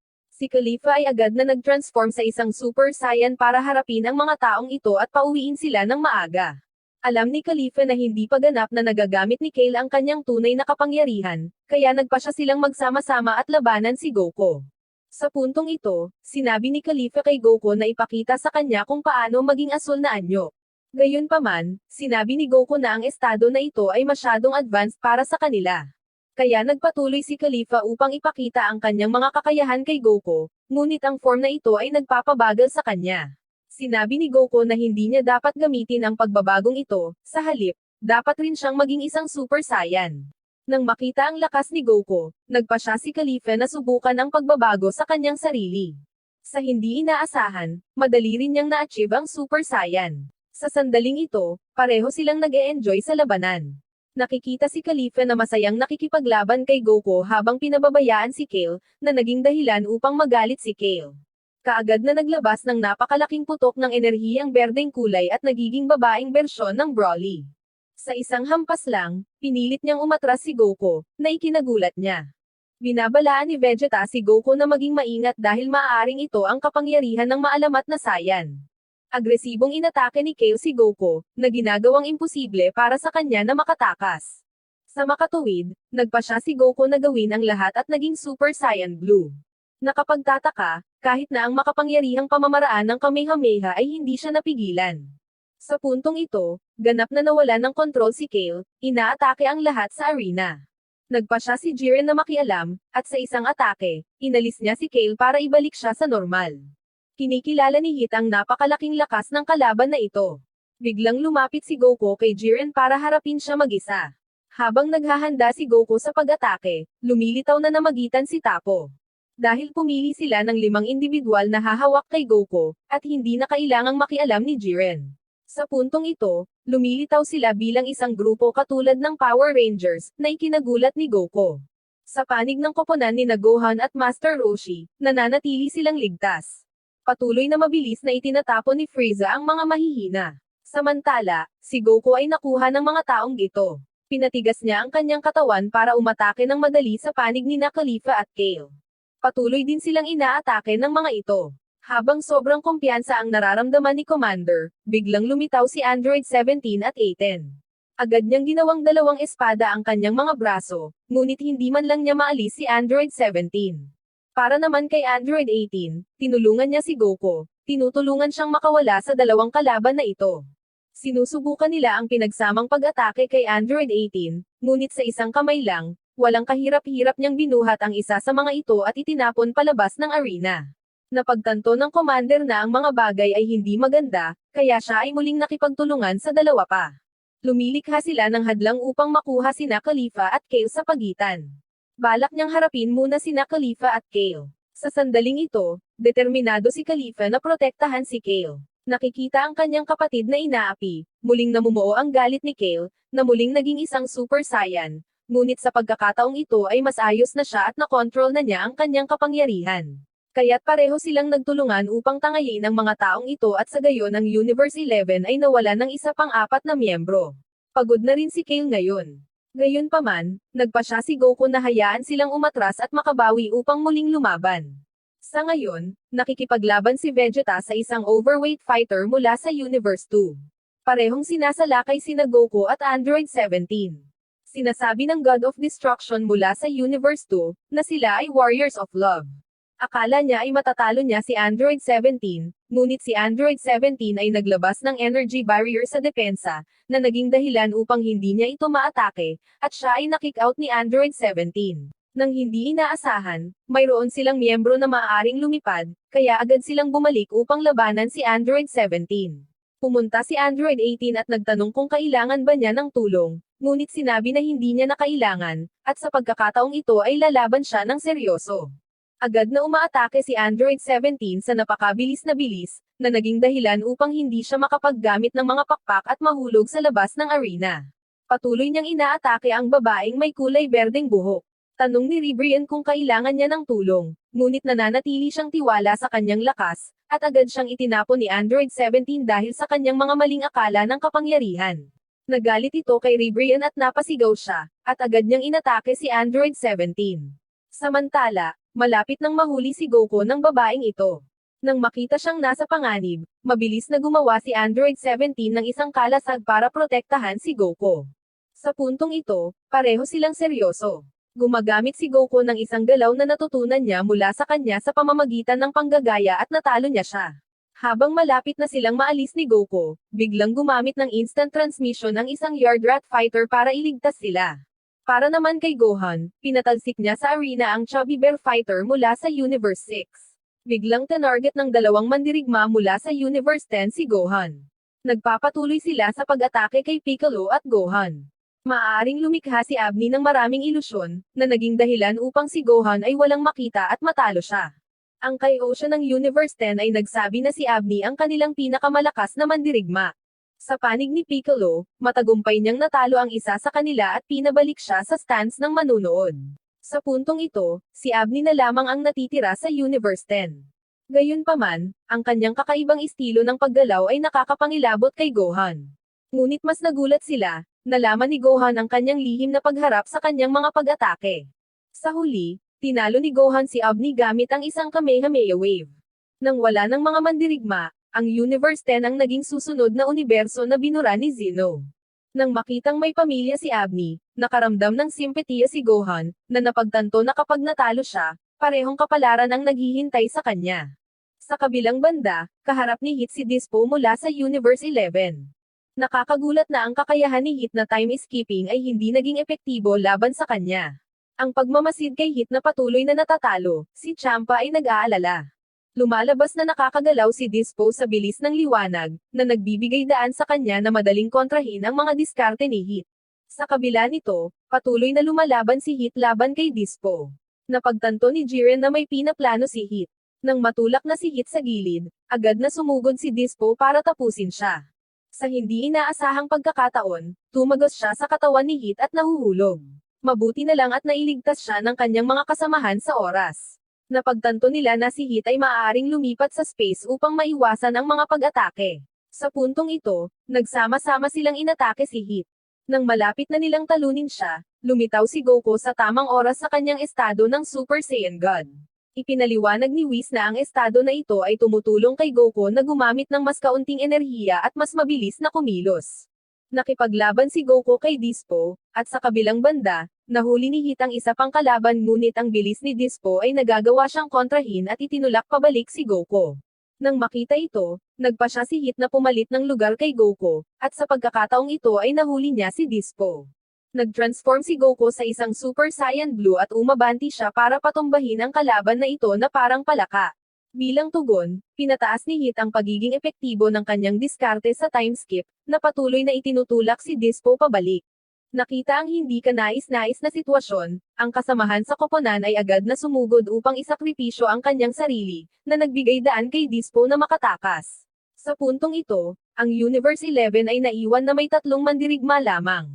Si Khalifa ay agad na nag-transform sa isang Super Saiyan para harapin ang mga taong ito at pauwiin sila ng maaga. Alam ni Khalifa na hindi pa ganap na nagagamit ni Kale ang kanyang tunay na kapangyarihan, kaya nagpasya silang magsama-sama at labanan si Goku. Sa puntong ito, sinabi ni Khalifa kay Goku na ipakita sa kanya kung paano maging asul na anyo. Gayunpaman, sinabi ni Goku na ang estado na ito ay masyadong advanced para sa kanila. Kaya nagpatuloy si Khalifa upang ipakita ang kanyang mga kakayahan kay Goku, ngunit ang form na ito ay nagpapabagal sa kanya. Sinabi ni Goku na hindi niya dapat gamitin ang pagbabagong ito, sa halip, dapat rin siyang maging isang Super Saiyan. Nang makita ang lakas ni Goku, nagpasya si Khalifa na subukan ang pagbabago sa kanyang sarili. Sa hindi inaasahan, madali rin niyang na-achieve ang Super Saiyan. Sa sandaling ito, pareho silang nag-e-enjoy sa labanan. Nakikita si Khalifa na masayang nakikipaglaban kay Goku habang pinababayaan si Kale, na naging dahilan upang magalit si Kale. Kaagad na naglabas ng napakalaking putok ng enerhiyang berdeng kulay at nagiging babaeng bersyon ng Broly. Sa isang hampas lang, pinilit niyang umatras si Goku, na ikinagulat niya. Binabalaan ni Vegeta si Goku na maging maingat dahil maaaring ito ang kapangyarihan ng maalamat na Saiyan. Agresibong inatake ni Kale si Goku, na ginagawang imposible para sa kanya na makatakas. Sa makatuwid, nagpasya si Goku na gawin ang lahat at naging Super Saiyan Blue. Nakapagtataka, kahit na ang makapangyarihang pamamaraan ng Kamehameha ay hindi siya napigilan. Sa puntong ito, ganap na nawala ng kontrol si Kale, inaatake ang lahat sa arena. Nagpasya si Jiren na makialam, at sa isang atake, inalis niya si Kale para ibalik siya sa normal. Kinikilala ni Hit ang napakalaking lakas ng kalaban na ito. Biglang lumapit si Goku kay Jiren para harapin siya mag-isa. Habang naghahanda si Goku sa pag-atake, lumilitaw na namagitan si Tapo. Dahil pumili sila ng 5 individual na hahawak kay Goku, at hindi na kailangang makialam ni Jiren. Sa puntong ito, lumilitaw sila bilang isang grupo katulad ng Power Rangers, na ikinagulat ni Goku. Sa panig ng koponan ni Gohan at Master Roshi, nananatili silang ligtas. Patuloy na mabilis na itinatapon ni Frieza ang mga mahihina. Samantala, si Goku ay nakuha ng mga taong ito. Pinatigas niya ang kanyang katawan para umatake ng madali sa panig ni Khalifa at Kale. Patuloy din silang inaatake ng mga ito. Habang sobrang kumpiyansa ang nararamdaman ni Commander, biglang lumitaw si Android 17 at 18. Agad niyang ginawang 2 espada ang kanyang mga braso, ngunit hindi man lang niya maalis si Android 17. Para naman kay Android 18, tinulungan niya si Goku, tinutulungan siyang makawala sa 2 kalaban na ito. Sinusubukan nila ang pinagsamang pag-atake kay Android 18, ngunit sa isang kamay lang, walang kahirap-hirap niyang binuhat ang isa sa mga ito at itinapon palabas ng arena. Napagtanto ng commander na ang mga bagay ay hindi maganda, kaya siya ay muling nakipagtulungan sa 2 pa. Lumilikha sila ng hadlang upang makuha sina Khalifa at Kale sa pagitan. Balak niyang harapin muna sina Khalifa at Kale. Sa sandaling ito, determinado si Khalifa na protektahan si Kale. Nakikita ang kanyang kapatid na inaapi, muling namumuo ang galit ni Kale, na muling naging isang Super Saiyan, ngunit sa pagkakataong ito ay mas ayos na siya at nakontrol na niya ang kanyang kapangyarihan. Kaya't pareho silang nagtulungan upang tangayin ang mga taong ito at sa gayon ang Universe 11 ay nawala ng isa pang 4 na miyembro. Pagod na rin si Kale ngayon. Gayunpaman, nagpa siya si Goku na hayaan silang umatras at makabawi upang muling lumaban. Sa ngayon, nakikipaglaban si Vegeta sa isang overweight fighter mula sa Universe 2. Parehong sinasalakay sina Goku at Android 17. Sinasabi ng God of Destruction mula sa Universe 2, na sila ay Warriors of Love. Akala niya ay matatalo niya si Android 17, ngunit si Android 17 ay naglabas ng energy barrier sa depensa, na naging dahilan upang hindi niya ito maatake, at siya ay na-kick out ni Android 17. Nang hindi inaasahan, mayroon silang miyembro na maaaring lumipad, kaya agad silang bumalik upang labanan si Android 17. Pumunta si Android 18 at nagtanong kung kailangan ba niya ng tulong, ngunit sinabi na hindi niya na kailangan, at sa pagkakataong ito ay lalaban siya ng seryoso. Agad na umaatake si Android 17 sa napakabilis na bilis, na naging dahilan upang hindi siya makapaggamit ng mga pakpak at mahulog sa labas ng arena. Patuloy niyang inaatake ang babaeng may kulay berdeng buhok. Tanong ni Ribrian kung kailangan niya ng tulong, ngunit nananatili siyang tiwala sa kanyang lakas, at agad siyang itinapon ni Android 17 dahil sa kanyang mga maling akala ng kapangyarihan. Nagalit ito kay Ribrian at napasigaw siya, at agad niyang inatake si Android 17. Samantala, malapit nang mahuli si Goku ng babaeng ito. Nang makita siyang nasa panganib, mabilis na gumawa si Android 17 ng isang kalasag para protektahan si Goku. Sa puntong ito, pareho silang seryoso. Gumagamit si Goku ng isang galaw na natutunan niya mula sa kanya sa pamamagitan ng panggagaya at natalo niya siya. Habang malapit na silang maalis ni Goku, biglang gumamit ng instant transmission ang isang Yard Rat Fighter para iligtas sila. Para naman kay Gohan, pinatalsik niya sa arena ang Chubby Bear Fighter mula sa Universe 6. Biglang tinarget ng 2 mandirigma mula sa Universe 10 si Gohan. Nagpapatuloy sila sa pag-atake kay Piccolo at Gohan. Maaaring lumikha si Abni ng maraming ilusyon, na naging dahilan upang si Gohan ay walang makita at matalo siya. Ang Kaiosha ng Universe 10 ay nagsabi na si Abni ang kanilang pinakamalakas na mandirigma. Sa panig ni Piccolo, matagumpay niyang natalo ang isa sa kanila at pinabalik siya sa stance ng manunood. Sa puntong ito, si Abni na lamang ang natitira sa Universe 10. Gayunpaman, ang kanyang kakaibang estilo ng paggalaw ay nakakapangilabot kay Gohan. Ngunit mas nagulat sila, nalaman ni Gohan ang kanyang lihim na pagharap sa kanyang mga pag-atake. Sa huli, tinalo ni Gohan si Abni gamit ang isang Kamehameha Wave. Nang wala ng mga mandirigma, ang Universe 10 ang naging susunod na universo na binura ni Zeno. Nang makitang may pamilya si Abni, nakaramdam ng simpatiya si Gohan, na napagtanto na kapag natalo siya, parehong kapalaran ang naghihintay sa kanya. Sa kabilang banda, kaharap ni Hit si Dispo mula sa Universe 11. Nakakagulat na ang kakayahan ni Hit na time skipping ay hindi naging epektibo laban sa kanya. Ang pagmamasid kay Hit na patuloy na natatalo, si Champa ay nag-aalala. Lumalabas na nakakagalaw si Dispo sa bilis ng liwanag, na nagbibigay daan sa kanya na madaling kontrahin ang mga diskarte ni Hit. Sa kabila nito, patuloy na lumalaban si Hit laban kay Dispo. Napagtanto ni Jiren na may pinaplano si Hit. Nang matulak na si Hit sa gilid, agad na sumugod si Dispo para tapusin siya. Sa hindi inaasahang pagkakataon, tumagos siya sa katawan ni Hit at nahuhulog. Mabuti na lang at nailigtas siya ng kanyang mga kasamahan sa oras. Napagtanto nila na si Hit ay maaaring lumipat sa space upang maiwasan ang mga pag-atake. Sa puntong ito, nagsama-sama silang inatake si Hit. Nang malapit na nilang talunin siya, lumitaw si Goku sa tamang oras sa kanyang estado ng Super Saiyan God. Ipinaliwanag ni Whis na ang estado na ito ay tumutulong kay Goku na gumamit ng mas kaunting enerhiya at mas mabilis na kumilos. Nakipaglaban si Goku kay Dispo, at sa kabilang banda, nahuli ni Hit ang isa pang kalaban ngunit ang bilis ni Dispo ay nagagawa siyang kontrahin at itinulak pabalik si Goku. Nang makita ito, nagpa siya si Hit na pumalit ng lugar kay Goku, at sa pagkakataong ito ay nahuli niya si Dispo. Nag-transform si Goku sa isang Super Saiyan Blue at umabanti siya para patumbahin ang kalaban na ito na parang palaka. Bilang tugon, pinataas ni Hit ang pagiging epektibo ng kanyang diskarte sa time skip, na patuloy na itinutulak si Dispo pabalik. Nakita ang hindi kanais-nais na sitwasyon, ang kasamahan sa koponan ay agad na sumugod upang isakripisyo ang kanyang sarili, na nagbigay daan kay Dispo na makatakas. Sa puntong ito, ang Universe 11 ay naiwan na may 3 mandirigma lamang.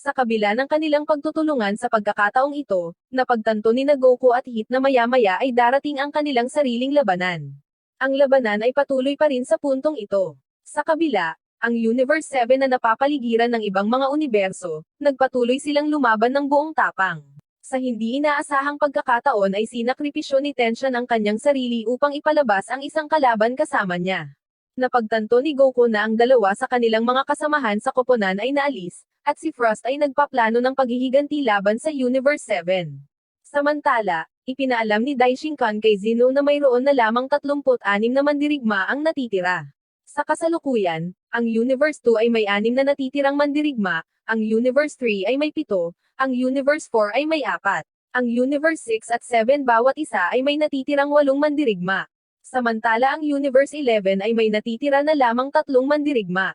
Sa kabila ng kanilang pagtutulungan sa pagkakataong ito, napagtanto ni Goku at Hit na maya-maya ay darating ang kanilang sariling labanan. Ang labanan ay patuloy pa rin sa puntong ito. Sa kabila, ang Universe 7 na napapaligiran ng ibang mga universo, nagpatuloy silang lumaban ng buong tapang. Sa hindi inaasahang pagkakataon ay sinakripisyo ni Tenshin ang kanyang sarili upang ipalabas ang isang kalaban kasama niya. Napagtanto ni Goku na ang dalawa sa kanilang mga kasamahan sa koponan ay naalis, at si Frost ay nagpaplano ng paghihiganti laban sa Universe 7. Samantala, ipinaalam ni Daishinkan kay Zeno na mayroon na lamang 36 na mandirigma ang natitira. Sa kasalukuyan, ang Universe 2 ay may 6 na natitirang mandirigma, ang Universe 3 ay may 7, ang Universe 4 ay may 4, ang Universe 6 at 7 bawat isa ay may natitirang 8 mandirigma. Samantala ang Universe 11 ay may natitira na lamang 3 mandirigma.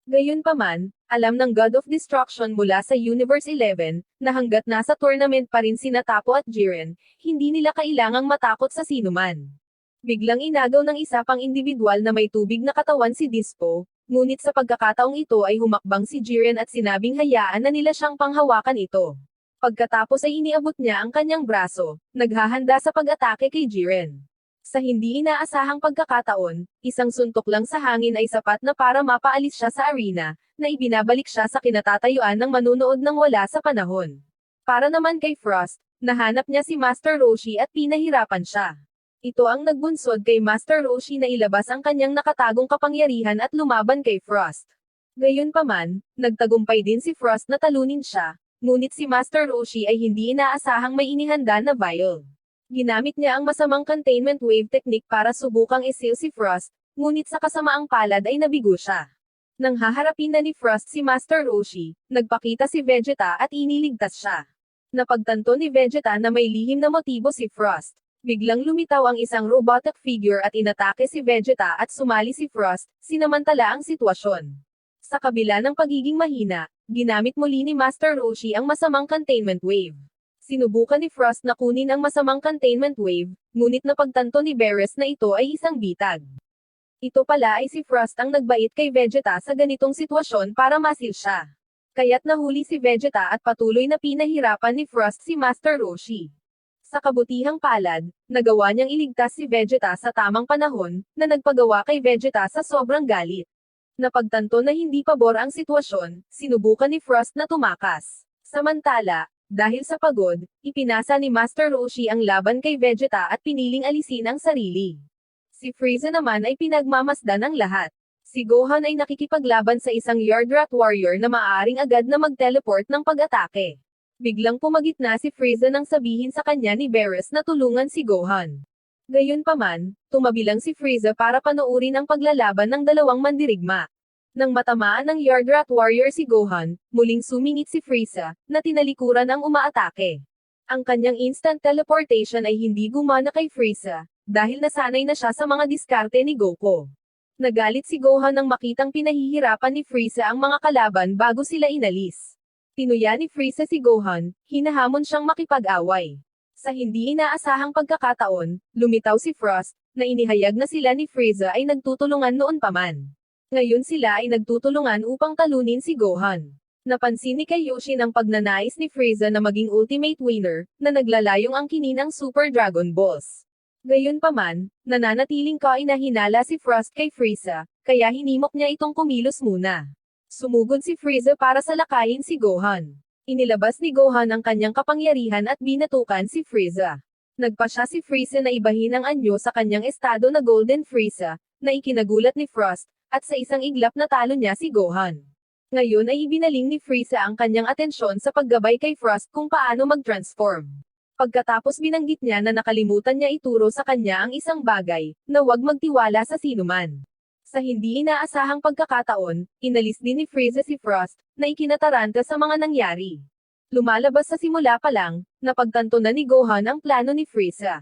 Gayunpaman, alam ng God of Destruction mula sa Universe 11, na hanggat nasa tournament pa rin sina Tapo at Jiren, hindi nila kailangang matakot sa sinuman. Biglang inagaw ng isa pang individual na may tubig na katawan si Dispo, ngunit sa pagkakataong ito ay humakbang si Jiren at sinabing hayaan na nila siyang panghawakan ito. Pagkatapos ay iniabot niya ang kanyang braso, naghahanda sa pag-atake kay Jiren. Sa hindi inaasahang pagkakataon, isang suntok lang sa hangin ay sapat na para mapaalis siya sa arena, na ibinabalik siya sa kinatatayuan ng manunood ng wala sa panahon. Para naman kay Frost, nahanap niya si Master Roshi at pinahirapan siya. Ito ang nagbunsod kay Master Roshi na ilabas ang kanyang nakatagong kapangyarihan at lumaban kay Frost. Gayunpaman, nagtagumpay din si Frost na talunin siya, ngunit si Master Roshi ay hindi inaasahang may inihanda na vial. Ginamit niya ang masamang containment wave technique para subukang isil si Frost, ngunit sa kasamaang palad ay nabigo siya. Nang haharapin na ni Frost si Master Roshi, nagpakita si Vegeta at iniligtas siya. Napagtanto ni Vegeta na may lihim na motibo si Frost. Biglang lumitaw ang isang robotic figure at inatake si Vegeta at sumali si Frost, sinamantala ang sitwasyon. Sa kabila ng pagiging mahina, ginamit muli ni Master Roshi ang masamang containment wave. Sinubukan ni Frost na kunin ang masamang containment wave, ngunit napagtanto ni Beerus na ito ay isang bitag. Ito pala ay si Frost ang nagbait kay Vegeta sa ganitong sitwasyon para masil siya. Kaya't nahuli si Vegeta at patuloy na pinahirapan ni Frost si Master Roshi. Sa kabutihang palad, nagawa niyang iligtas si Vegeta sa tamang panahon, na nagpagawa kay Vegeta sa sobrang galit. Napagtanto na hindi pabor ang sitwasyon, sinubukan ni Frost na tumakas. Samantala, dahil sa pagod, ipinasa ni Master Roshi ang laban kay Vegeta at piniling alisin ang sarili. Si Frieza naman ay pinagmamasdan ang lahat. Si Gohan ay nakikipaglaban sa isang Yardrat Warrior na maaaring agad na mag-teleport ng pag-atake. Biglang pumagitna si Frieza nang sabihin sa kanya ni Beerus na tulungan si Gohan. Gayunpaman, tumabi lang si Frieza para panoorin ang paglalaban ng dalawang mandirigma. Nang matamaan ng Yardrat Warrior si Gohan, muling sumingit si Frieza, na tinalikuran ang umaatake. Ang kanyang instant teleportation ay hindi gumana kay Frieza, dahil nasanay na siya sa mga diskarte ni Goku. Nagalit si Gohan nang makitang pinahihirapan ni Frieza ang mga kalaban bago sila inalis. Tinuya ni Frieza si Gohan, hinahamon siyang makipag-away. Sa hindi inaasahang pagkakataon, lumitaw si Frost, na inihayag na sila ni Frieza ay nagtutulungan noon pa man. Ngayon sila ay nagtutulungan upang talunin si Gohan. Napansin ni Kaioshin ang pagnanais ni Frieza na maging ultimate winner, na naglalayong angkinin ang Super Dragon Balls. Gayunpaman, nananatiling kainahinala si Frost kay Frieza, kaya hinimok niya itong kumilos muna. Sumugod si Frieza para salakayin si Gohan. Inilabas ni Gohan ang kanyang kapangyarihan at binatukan si Frieza. Nagpasya si Frieza na ibahin ang anyo sa kanyang estado na Golden Frieza, na ikinagulat ni Frost, at sa isang iglap na talo niya si Gohan. Ngayon ay ibinaling ni Frieza ang kanyang atensyon sa paggabay kay Frost kung paano mag-transform. Pagkatapos binanggit niya na nakalimutan niya ituro sa kanya ang isang bagay, na huwag magtiwala sa sinuman. Sa hindi inaasahang pagkakataon, inalis din ni Frieza si Frost, na ikinataranta sa mga nangyari. Lumalabas sa simula pa lang, napagtanto na ni Gohan ang plano ni Frieza.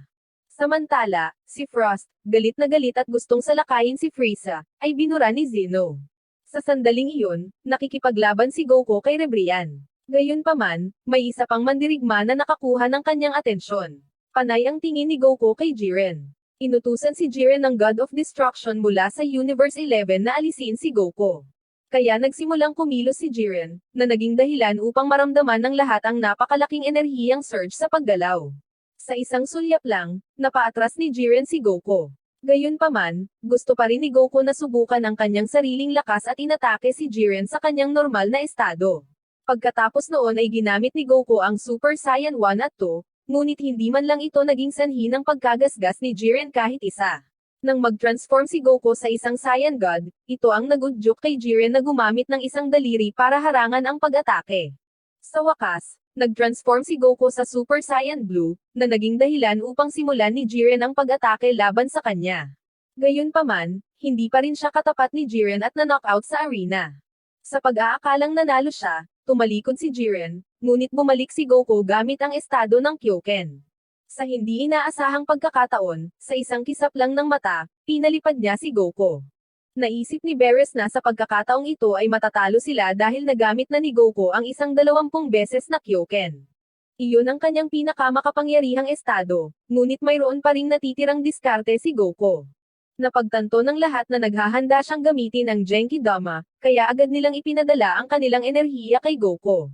Samantala, si Frost, galit na galit at gustong salakayin si Frieza, ay binura ni Zeno. Sa sandaling iyon, nakikipaglaban si Goku kay Rebrian. Gayunpaman, may isa pang mandirigma na nakakuha ng kanyang atensyon. Panay ang tingin ni Goku kay Jiren. Inutusan si Jiren ng God of Destruction mula sa Universe 11 na alisin si Goku. Kaya nagsimulang kumilos si Jiren, na naging dahilan upang maramdaman ng lahat ang napakalaking enerhiyang surge sa paggalaw. Sa isang sulyap lang, napaatras ni Jiren si Goku. Gayunpaman, gusto pa rin ni Goku na subukan ang kanyang sariling lakas at inatake si Jiren sa kanyang normal na estado. Pagkatapos noon ay ginamit ni Goku ang Super Saiyan 1 at 2, ngunit hindi man lang ito naging sanhi ng pagkagasgas ni Jiren kahit isa. Nang mag-transform si Goku sa isang Saiyan God, ito ang nagudyok kay Jiren na gumamit ng isang daliri para harangan ang pag-atake. Sa wakas, nag-transform si Goku sa Super Saiyan Blue, na naging dahilan upang simulan ni Jiren ang pag-atake laban sa kanya. Gayunpaman, hindi pa rin siya katapat ni Jiren at na-knockout sa arena. Sa pag-aakalang nanalo siya, tumalikod si Jiren, ngunit bumalik si Goku gamit ang estado ng Kyoken. Sa hindi inaasahang pagkakataon, sa isang kisap lang ng mata, pinalipad niya si Goku. Naisip ni Beerus na sa pagkakataong ito ay matatalo sila dahil nagamit na ni Goku ang isang 20 beses na Kyoken. Iyon ang kanyang pinakamakapangyarihang estado, ngunit mayroon pa ring natitirang diskarte si Goku. Napagtanto ng lahat na naghahanda siyang gamitin ang Genki Dama, kaya agad nilang ipinadala ang kanilang enerhiya kay Goku.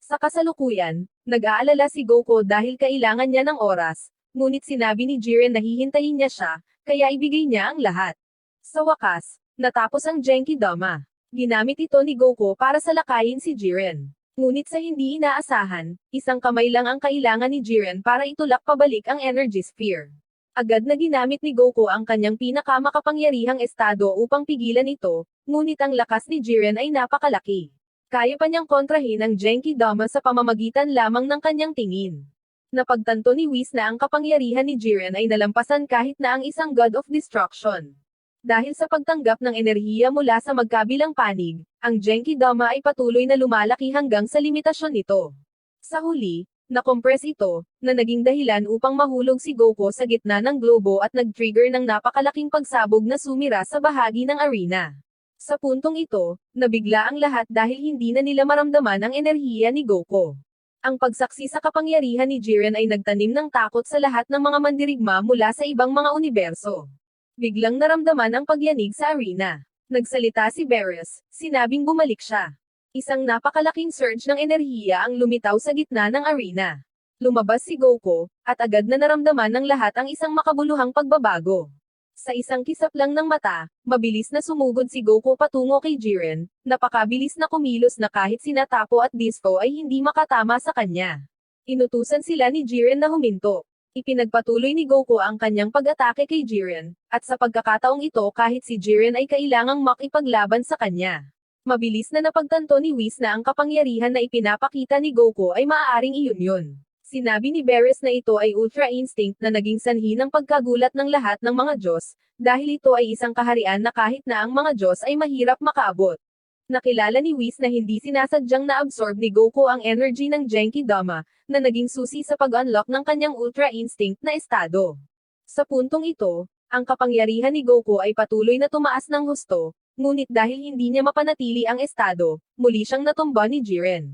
Sa kasalukuyan, nag-aalala si Goku dahil kailangan niya ng oras, ngunit sinabi ni Jiren na hihintayin niya siya, kaya ibigay niya ang lahat. Sa wakas, natapos ang Genki Dama. Ginamit ito ni Goku para salakayin si Jiren. Ngunit sa hindi inaasahan, isang kamay lang ang kailangan ni Jiren para itulak pabalik ang Energy Sphere. Agad na ginamit ni Goku ang kanyang pinakamakapangyarihang estado upang pigilan ito, ngunit ang lakas ni Jiren ay napakalaki. Kaya pa niyang kontrahin ang Genki Dama sa pamamagitan lamang ng kanyang tingin. Napagtanto ni Whis na ang kapangyarihan ni Jiren ay nalampasan kahit na ang isang God of Destruction. Dahil sa pagtanggap ng enerhiya mula sa magkabilang panig, ang Genki Dama ay patuloy na lumalaki hanggang sa limitasyon nito. Sa huli, nakompress ito, na naging dahilan upang mahulog si Goku sa gitna ng globo at nag-trigger ng napakalaking pagsabog na sumira sa bahagi ng arena. Sa puntong ito, nabigla ang lahat dahil hindi na nila maramdaman ang enerhiya ni Goku. Ang pagsaksi sa kapangyarihan ni Jiren ay nagtanim ng takot sa lahat ng mga mandirigma mula sa ibang mga universo. Biglang naramdaman ang pagyanig sa arena. Nagsalita si Beerus, sinabing bumalik siya. Isang napakalaking surge ng enerhiya ang lumitaw sa gitna ng arena. Lumabas si Goku, at agad na naramdaman ng lahat ang isang makabuluhang pagbabago. Sa isang kisap lang ng mata, mabilis na sumugod si Goku patungo kay Jiren, napakabilis na kumilos na kahit sina Tapo at Disco ay hindi makatama sa kanya. Inutusan sila ni Jiren na huminto. Ipinagpatuloy ni Goku ang kanyang pag-atake kay Jiren, at sa pagkakataong ito kahit si Jiren ay kailangang makipaglaban sa kanya. Mabilis na napagtanto ni Whis na ang kapangyarihan na ipinapakita ni Goku ay maaaring iyon yun. Sinabi ni Beerus na ito ay Ultra Instinct na naging sanhi ng pagkagulat ng lahat ng mga Diyos, dahil ito ay isang kaharian na kahit na ang mga Diyos ay mahirap makaabot. Nakilala ni Whis na hindi sinasadyang na-absorb ni Goku ang energy ng Genki Dama, na naging susi sa pag-unlock ng kanyang Ultra Instinct na estado. Sa puntong ito, ang kapangyarihan ni Goku ay patuloy na tumaas ng husto, ngunit dahil hindi niya mapanatili ang estado, muli siyang natumba ni Jiren.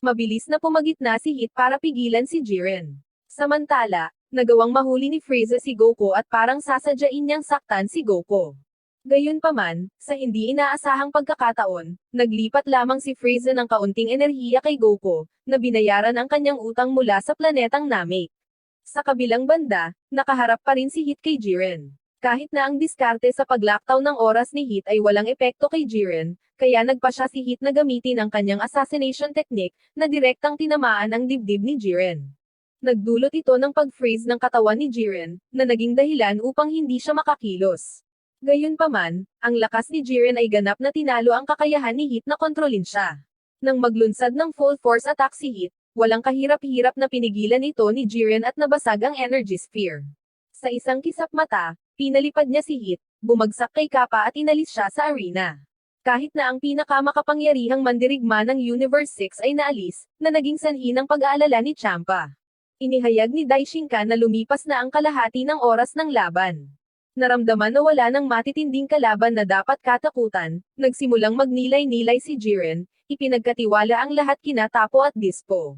Mabilis na pumagitna si Hit para pigilan si Jiren. Samantala, nagawang mahuli ni Frieza si Goku at parang sasadyain niyang saktan si Goku. Gayunpaman, sa hindi inaasahang pagkakataon, naglipat lamang si Frieza ng kaunting enerhiya kay Goku, na binayaran ang kanyang utang mula sa planetang Namek. Sa kabilang banda, nakaharap pa rin si Hit kay Jiren. Kahit na ang diskarte sa paglaktaw ng oras ni Hit ay walang epekto kay Jiren, kaya nagpa siya si Hit na gamitin ang kanyang assassination technique, na direktang tinamaan ang dibdib ni Jiren. Nagdulot ito ng pag-freeze ng katawan ni Jiren, na naging dahilan upang hindi siya makakilos. Gayunpaman, ang lakas ni Jiren ay ganap na tinalo ang kakayahan ni Hit na kontrolin siya. Nang maglunsad ng full force attack si Hit, walang kahirap-hirap na pinigilan ito ni Jiren at nabasag ang energy sphere. Sa isang kisap mata, pinalipad niya si Hit, bumagsak kay Kappa at inalis siya sa arena. Kahit na ang pinakamakapangyarihang mandirigma ng Universe 6 ay naalis, na naging sanhi ng pag-aalala ni Champa. Inihayag ni Daishinkan na lumipas na ang kalahati ng oras ng laban. Naramdaman na wala ng matitinding kalaban na dapat katakutan, nagsimulang magnilay-nilay si Jiren, ipinagkatiwala ang lahat kina Tapo at Dispo.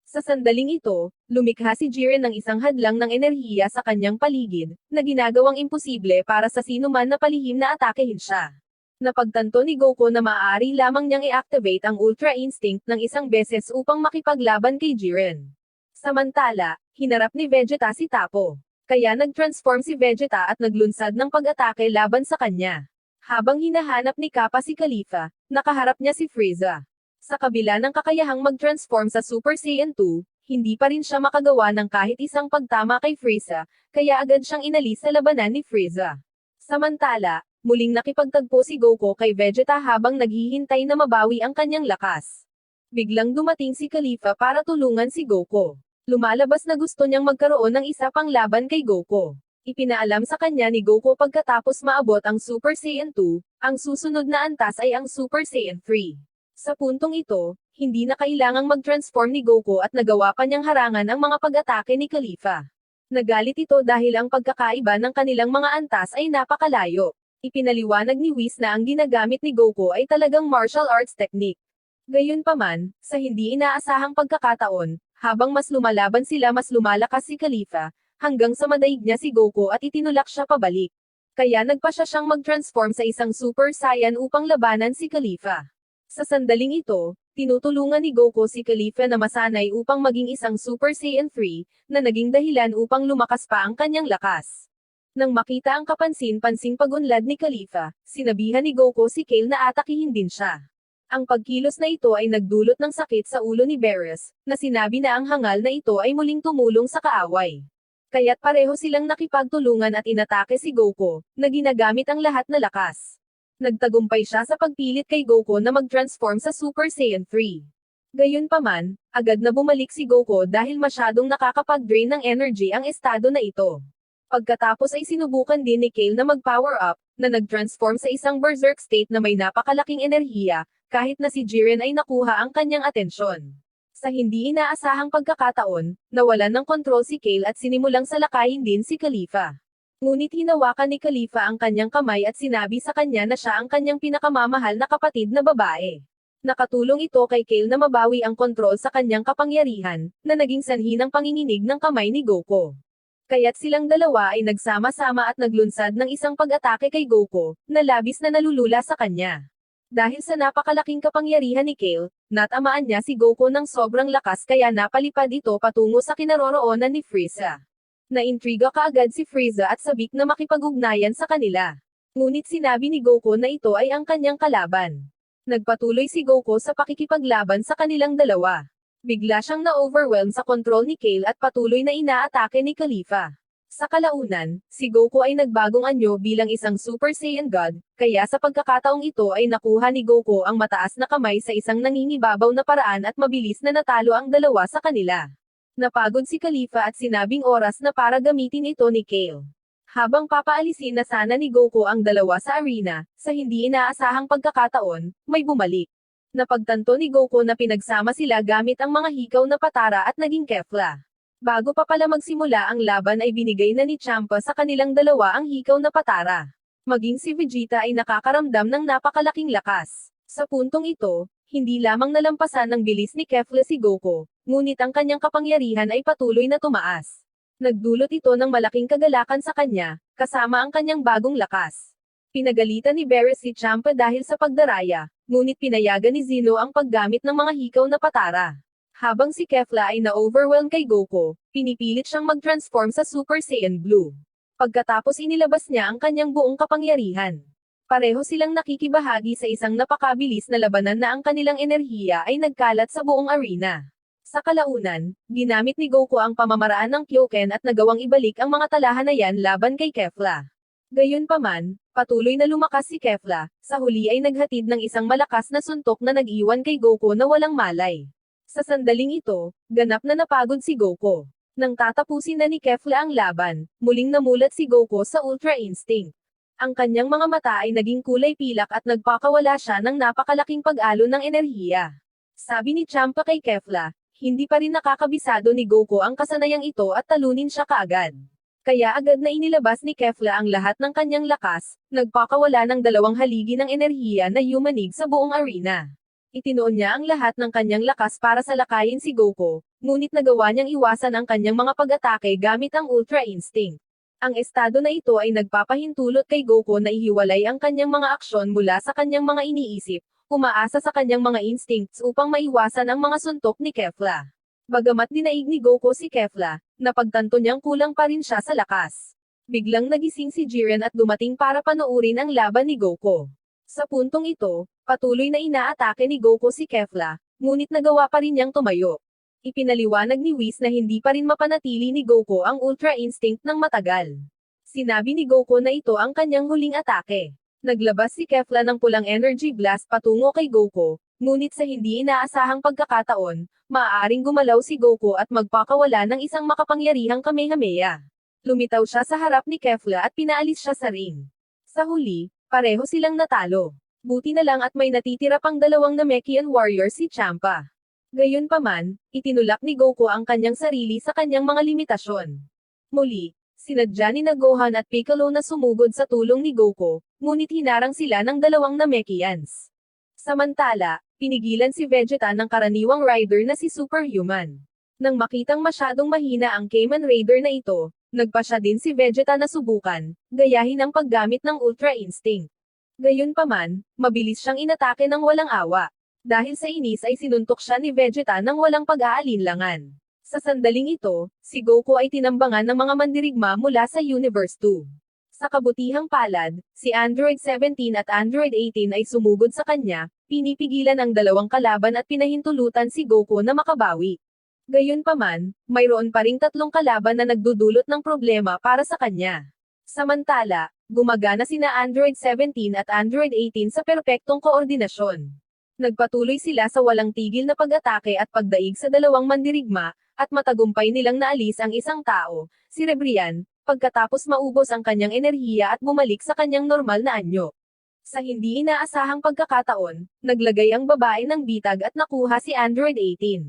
Sa sandaling ito, lumikha si Jiren ng isang hadlang ng enerhiya sa kanyang paligid, na ginagawang imposible para sa sinuman na palihim na atakehin siya. Napagtanto ni Goku na maaari lamang niyang i-activate ang Ultra Instinct ng isang beses upang makipaglaban kay Jiren. Samantala, hinarap ni Vegeta si Tapo. Kaya nag-transform si Vegeta at naglunsad ng pag-atake laban sa kanya. Habang hinahanap ni Kappa si Caulifla, nakaharap niya si Frieza. Sa kabila ng kakayahang mag-transform sa Super Saiyan 2, hindi pa rin siya makagawa ng kahit isang pagtama kay Frieza, kaya agad siyang inalis sa labanan ni Frieza. Samantala, muling nakipagtagpo si Goku kay Vegeta habang naghihintay na mabawi ang kanyang lakas. Biglang dumating si Caulifla para tulungan si Goku. Lumalabas na gusto niyang magkaroon ng isa pang laban kay Goku. Ipinaalam sa kanya ni Goku pagkatapos maabot ang Super Saiyan 2, ang susunod na antas ay ang Super Saiyan 3. Sa puntong ito, hindi na kailangang mag-transform ni Goku at nagawa pa niyang harangan ang mga pag-atake ni Caulifla. Nagalit ito dahil ang pagkakaiba ng kanilang mga antas ay napakalayo. Ipinaliwanag ni Whis na ang ginagamit ni Goku ay talagang martial arts technique. Gayunpaman, sa hindi inaasahang pagkakataon, habang mas lumalaban sila mas lumalakas si Caulifla, hanggang sa madaig niya si Goku at itinulak siya pabalik. Kaya nagpa siya siyang mag-transform sa isang Super Saiyan upang labanan si Caulifla. Sa sandaling ito, tinutulungan ni Goku si Caulifla na masanay upang maging isang Super Saiyan 3, na naging dahilan upang lumakas pa ang kanyang lakas. Nang makita ang kapansin-pansing pag-unlad ni Caulifla, sinabihan ni Goku si Kale na atakihin din siya. Ang pagkilos na ito ay nagdulot ng sakit sa ulo ni Beerus, na sinabi na ang hangal na ito ay muling tumulong sa kaaway. Kaya't pareho silang nakipagtulungan at inatake si Goku, na ginagamit ang lahat na lakas. Nagtagumpay siya sa pagpilit kay Goku na mag-transform sa Super Saiyan 3. Gayunpaman, agad na bumalik si Goku dahil masyadong nakakapag-drain ng energy ang estado na ito. Pagkatapos ay sinubukan din ni Kale na mag-power up, na nag-transform sa isang berserk state na may napakalaking enerhiya, kahit na si Jiren ay nakuha ang kanyang atensyon. Sa hindi inaasahang pagkakataon, nawalan ng kontrol si Kale at sinimulang salakayin din si Caulifla. Ngunit hinawakan ni Caulifla ang kanyang kamay at sinabi sa kanya na siya ang kanyang pinakamamahal na kapatid na babae. Nakatulong ito kay Kale na mabawi ang kontrol sa kanyang kapangyarihan, na naging sanhi ng panginginig ng kamay ni Goku. Kaya't silang dalawa ay nagsama-sama at naglunsad ng isang pag-atake kay Goku, na labis na nalulula sa kanya. Dahil sa napakalaking kapangyarihan ni Kale, natamaan niya si Goku ng sobrang lakas kaya napalipad ito patungo sa kinaroroonan ni Frieza. Naintriga kaagad si Frieza at sabik na makipag-ugnayan sa kanila. Ngunit sinabi ni Goku na ito ay ang kanyang kalaban. Nagpatuloy si Goku sa pakikipaglaban sa kanilang dalawa. Bigla siyang na-overwhelm sa kontrol ni Kale at patuloy na inaatake ni Caulifla. Sa kalaunan, si Goku ay nagbagong anyo bilang isang Super Saiyan God, kaya sa pagkakataong ito ay nakuha ni Goku ang mataas na kamay sa isang nangingibabaw na paraan at mabilis na natalo ang dalawa sa kanila. Napagod si Caulifla at sinabing oras na para gamitin ito ni Kale. Habang papaalisin na sana ni Goku ang dalawa sa arena, sa hindi inaasahang pagkakataon, may bumalik. Napagtanto ni Goku na pinagsama sila gamit ang mga hikaw na patara at naging Kefla. Bago pa pala magsimula ang laban ay binigay na ni Champa sa kanilang dalawa ang hikaw na patara. Maging si Vegeta ay nakakaramdam ng napakalaking lakas. Sa puntong ito, hindi lamang nalampasan ng bilis ni Kefla si Goku, ngunit ang kanyang kapangyarihan ay patuloy na tumaas. Nagdulot ito ng malaking kagalakan sa kanya, kasama ang kanyang bagong lakas. Pinagalitan ni Beerus si Champa dahil sa pagdaraya, ngunit pinayagan ni Zeno ang paggamit ng mga hikaw na patara. Habang si Kefla ay na-overwhelm kay Goku, pinipilit siyang mag-transform sa Super Saiyan Blue. Pagkatapos inilabas niya ang kanyang buong kapangyarihan. Pareho silang nakikibahagi sa isang napakabilis na labanan na ang kanilang enerhiya ay nagkalat sa buong arena. Sa kalaunan, ginamit ni Goku ang pamamaraan ng Kyoken at nagawang ibalik ang mga talahanayan laban kay Kefla. Gayunpaman, patuloy na lumakas si Kefla, sa huli ay naghatid ng isang malakas na suntok na nag-iwan kay Goku na walang malay. Sa sandaling ito, ganap na napagod si Goku. Nang tatapusin na ni Kefla ang laban, muling namulat si Goku sa Ultra Instinct. Ang kanyang mga mata ay naging kulay pilak at nagpakawala siya ng napakalaking pag-alon ng enerhiya. Sabi ni Champa kay Kefla, hindi pa rin nakakabisado ni Goku ang kasanayang ito at talunin siya kaagad. Kaya agad na inilabas ni Kefla ang lahat ng kanyang lakas, nagpakawala ng dalawang haligi ng enerhiya na yumanig sa buong arena. Itinoon niya ang lahat ng kanyang lakas para salakayin si Goku, ngunit nagawa niyang iwasan ang kanyang mga pag-atake gamit ang Ultra Instinct. Ang estado na ito ay nagpapahintulot kay Goku na ihiwalay ang kanyang mga aksyon mula sa kanyang mga iniisip, umaasa sa kanyang mga instincts upang maiwasan ang mga suntok ni Kefla. Bagamat dinaig ni Goku si Kefla, napagtanto niyang kulang pa rin siya sa lakas. Biglang nagising si Jiren at dumating para panoorin ang laban ni Goku. Sa puntong ito, patuloy na inaatake ni Goku si Kefla, ngunit nagawa pa rin niyang tumayo. Ipinaliwanag ni Whis na hindi pa rin mapanatili ni Goku ang Ultra Instinct ng matagal. Sinabi ni Goku na ito ang kanyang huling atake. Naglabas si Kefla ng pulang energy blast patungo kay Goku, ngunit sa hindi inaasahang pagkakataon, maaaring gumalaw si Goku at magpakawala ng isang makapangyarihang Kamehameha. Lumitaw siya sa harap ni Kefla at pinaalis siya sa ring. Sa huli, pareho silang natalo. Buti na lang at may natitira pang dalawang Namekian warrior si Champa. Gayunpaman, itinulak ni Goku ang kanyang sarili sa kanyang mga limitasyon. Muli, sinadya ni Gohan at Piccolo na sumugod sa tulong ni Goku, ngunit hinarang sila ng dalawang Namekians. Samantala, pinigilan si Vegeta ng karaniwang rider na si Superhuman. Nang makitang masyadong mahina ang Kamen Rider na ito, nagpa siya din si Vegeta na subukan, gayahin ang paggamit ng Ultra Instinct. Gayunpaman, mabilis siyang inatake ng walang awa. Dahil sa inis ay sinuntok siya ni Vegeta ng walang pag-aalinlangan. Sa sandaling ito, si Goku ay tinambangan ng mga mandirigma mula sa Universe 2. Sa kabutihang palad, si Android 17 at Android 18 ay sumugod sa kanya, pinipigilan ang dalawang kalaban at pinahintulutan si Goku na makabawi. Gayunpaman, mayroon pa ring tatlong kalaban na nagdudulot ng problema para sa kanya. Samantala, gumagana sina Android 17 at Android 18 sa perpektong koordinasyon. Nagpatuloy sila sa walang tigil na pag-atake at pagdaig sa dalawang mandirigma, at matagumpay nilang naalis ang isang tao, si Rebrian, pagkatapos maubos ang kanyang enerhiya at bumalik sa kanyang normal na anyo. Sa hindi inaasahang pagkakataon, naglagay ang babae ng bitag at nakuha si Android 18.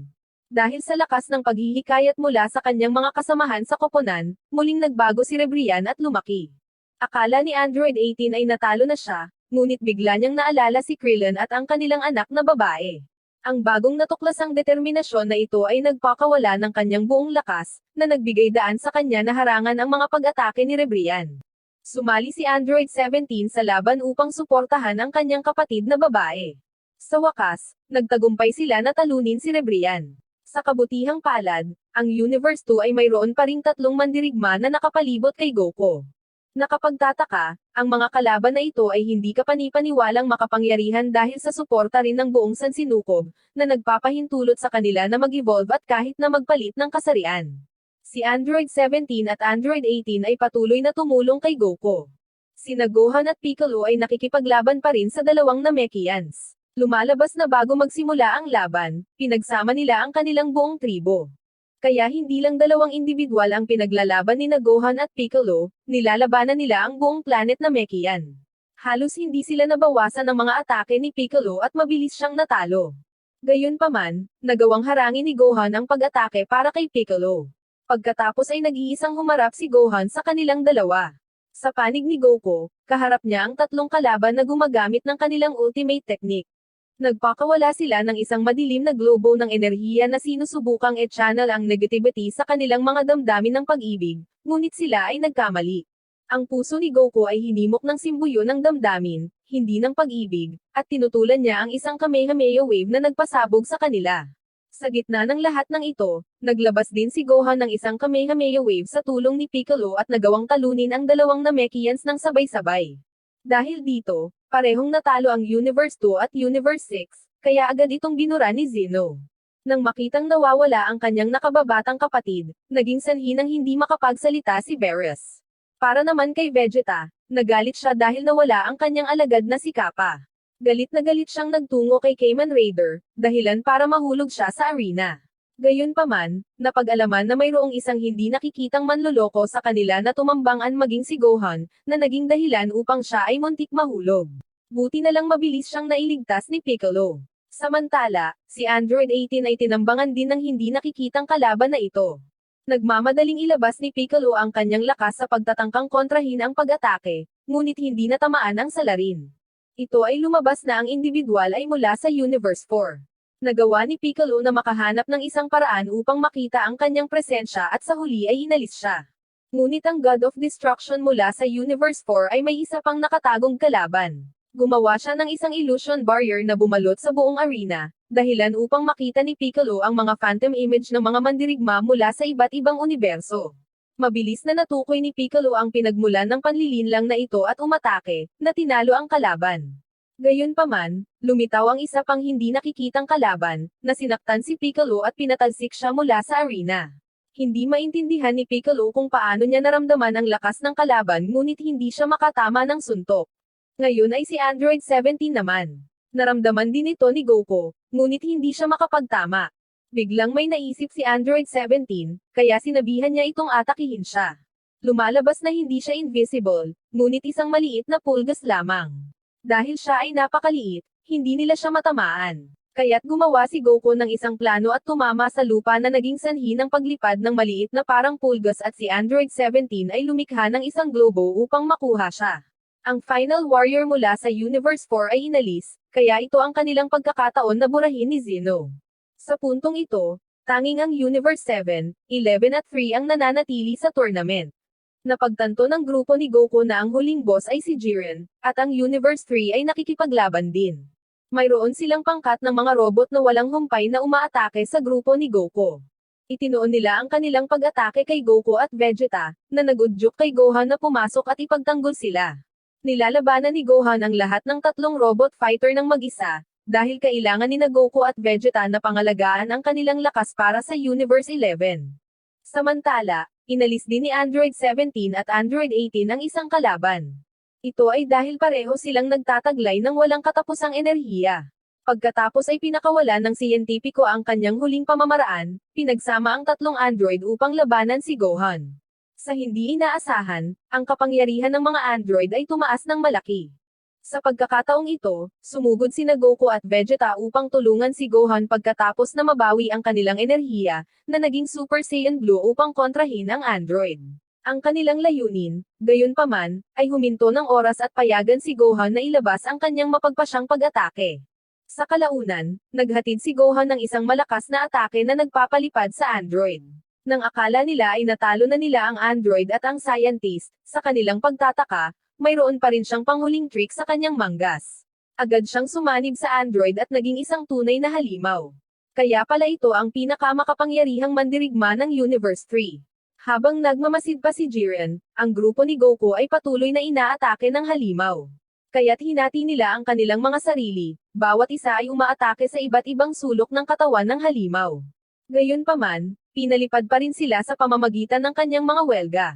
Dahil sa lakas ng paghihikayat mula sa kanyang mga kasamahan sa koponan, muling nagbago si Rebrian at lumaki. Akala ni Android 18 ay natalo na siya, ngunit bigla niyang naalala si Krillin at ang kanilang anak na babae. Ang bagong natuklasang determinasyon na ito ay nagpakawala ng kanyang buong lakas, na nagbigay daan sa kanya na harangan ang mga pag-atake ni Rebrian. Sumali si Android 17 sa laban upang suportahan ang kanyang kapatid na babae. Sa wakas, nagtagumpay sila na talunin si Rebrian. Sa kabutihang palad, ang Universe 2 ay mayroon pa ring tatlong mandirigma na nakapalibot kay Goku. Nakapagtataka, ang mga kalaban na ito ay hindi kapanipaniwalang makapangyarihan dahil sa suporta rin ng buong sansinukob, na nagpapahintulot sa kanila na mag-evolve at kahit na magpalit ng kasarian. Si Android 17 at Android 18 ay patuloy na tumulong kay Goku. Sina Gohan at Piccolo ay nakikipaglaban pa rin sa dalawang Namekians. Lumalabas na bago magsimula ang laban, pinagsama nila ang kanilang buong tribo. Kaya hindi lang dalawang individual ang pinaglalaban ni Gohan at Piccolo, nilalabanan nila ang buong planet Namekian. Halos hindi sila nabawasan ng mga atake ni Piccolo at mabilis siyang natalo. Gayunpaman, nagawang harangin ni Gohan ang pag-atake para kay Piccolo. Pagkatapos ay nag-iisang humarap si Gohan sa kanilang dalawa. Sa panig ni Goku, kaharap niya ang tatlong kalaban na gumagamit ng kanilang ultimate technique. Nagpakawala sila ng isang madilim na globo ng enerhiya na sinusubukang i-channel ang negativity sa kanilang mga damdamin ng pag-ibig, ngunit sila ay nagkamali. Ang puso ni Goku ay hinimok ng simbuyo ng damdamin, hindi ng pag-ibig, at tinutulan niya ang isang Kamehameha wave na nagpasabog sa kanila. Sa gitna ng lahat ng ito, naglabas din si Gohan ng isang Kamehameha wave sa tulong ni Piccolo at nagawang talunin ang dalawang Namekians ng sabay-sabay. Dahil dito, parehong natalo ang Universe 2 at Universe 6, kaya agad itong binura ni Zeno. Nang makitang nawawala ang kanyang nakababatang kapatid, naging sanhi ng hindi makapagsalita si Beerus. Para naman kay Vegeta, nagalit siya dahil nawala ang kanyang alagad na si Kappa. Galit na galit siyang nagtungo kay Kamen Rider, dahilan para mahulog siya sa arena. Gayunpaman, napag-alaman na mayroong isang hindi nakikitang manloloko sa kanila na tumambangan maging si Gohan, na naging dahilan upang siya ay muntik mahulog. Buti na lang mabilis siyang nailigtas ni Piccolo. Samantala, si Android 18 ay tinambangan din ng hindi nakikitang kalaban na ito. Nagmamadaling ilabas ni Piccolo ang kanyang lakas sa pagtatangkang kontrahin ang pag-atake, ngunit hindi natamaan ang salarin. Ito ay lumabas na ang individual ay mula sa Universe 4. Nagawa ni Piccolo na makahanap ng isang paraan upang makita ang kanyang presensya at sa huli ay inalis siya. Ngunit ang God of Destruction mula sa Universe 4 ay may isa pang nakatagong kalaban. Gumawa siya ng isang illusion barrier na bumalot sa buong arena, dahilan upang makita ni Piccolo ang mga phantom image ng mga mandirigma mula sa iba't ibang universo. Mabilis na natukoy ni Piccolo ang pinagmulan ng panlilinlang na ito at umatake, na tinalo ang kalaban. Gayunpaman, lumitaw ang isa pang hindi nakikitang kalaban, na sinaktan si Piccolo at pinatalsik siya mula sa arena. Hindi maintindihan ni Piccolo kung paano niya naramdaman ang lakas ng kalaban ngunit hindi siya makatama ng suntok. Ngayon ay si Android 17 naman. Naramdaman din ito ni Goku, ngunit hindi siya makapagtama. Biglang may naisip si Android 17, kaya sinabihan niya itong atakihin siya. Lumalabas na hindi siya invisible, ngunit isang maliit na pulgas lamang. Dahil siya ay napakaliit, hindi nila siya matamaan. Kaya't gumawa si Goku ng isang plano at tumama sa lupa na naging sanhi ng paglipad ng maliit na parang pulgas at si Android 17 ay lumikha ng isang globo upang makuha siya. Ang Final Warrior mula sa Universe 4 ay inalis, kaya ito ang kanilang pagkakataon na burahin ni Zeno. Sa puntong ito, tanging ang Universe 7, 11 at 3 ang nananatili sa tournament. Napagtanto ng grupo ni Goku na ang huling boss ay si Jiren, at ang Universe 3 ay nakikipaglaban din. Mayroon silang pangkat ng mga robot na walang humpay na umaatake sa grupo ni Goku. Itinuon nila ang kanilang pag-atake kay Goku at Vegeta, na nagudyok kay Gohan na pumasok at ipagtanggol sila. Nilalabanan ni Gohan ang lahat ng tatlong robot fighter ng mag-isa, dahil kailangan ni Goku at Vegeta na pangalagaan ang kanilang lakas para sa Universe 11. Samantala, inalis din ni Android 17 at Android 18 ang isang kalaban. Ito ay dahil pareho silang nagtataglay ng walang katapusang enerhiya. Pagkatapos ay pinakawalan ng siyentipiko ang kanyang huling pamamaraan, pinagsama ang tatlong android upang labanan si Gohan. Sa hindi inaasahan, ang kapangyarihan ng mga android ay tumaas ng malaki. Sa pagkakataong ito, sumugod sina Goku at Vegeta upang tulungan si Gohan pagkatapos na mabawi ang kanilang enerhiya, na naging Super Saiyan Blue upang kontrahin ang android. Ang kanilang layunin, gayunpaman, ay huminto ng oras at payagan si Gohan na ilabas ang kanyang mapagpasyang pag-atake. Sa kalaunan, naghatid si Gohan ng isang malakas na atake na nagpapalipad sa android. Nang akala nila ay natalo na nila ang android at ang scientist, sa kanilang pagtataka, mayroon pa rin siyang panghuling trick sa kanyang manggas. Agad siyang sumanib sa android at naging isang tunay na halimaw. Kaya pala ito ang pinakamakapangyarihang mandirigma ng Universe 3. Habang nagmamasid pa si Jiren, ang grupo ni Goku ay patuloy na inaatake ng halimaw. Kaya't hinati nila ang kanilang mga sarili, bawat isa ay umaatake sa iba't ibang sulok ng katawan ng halimaw. Gayunpaman, pinalipad pa rin sila sa pamamagitan ng kanyang mga welga.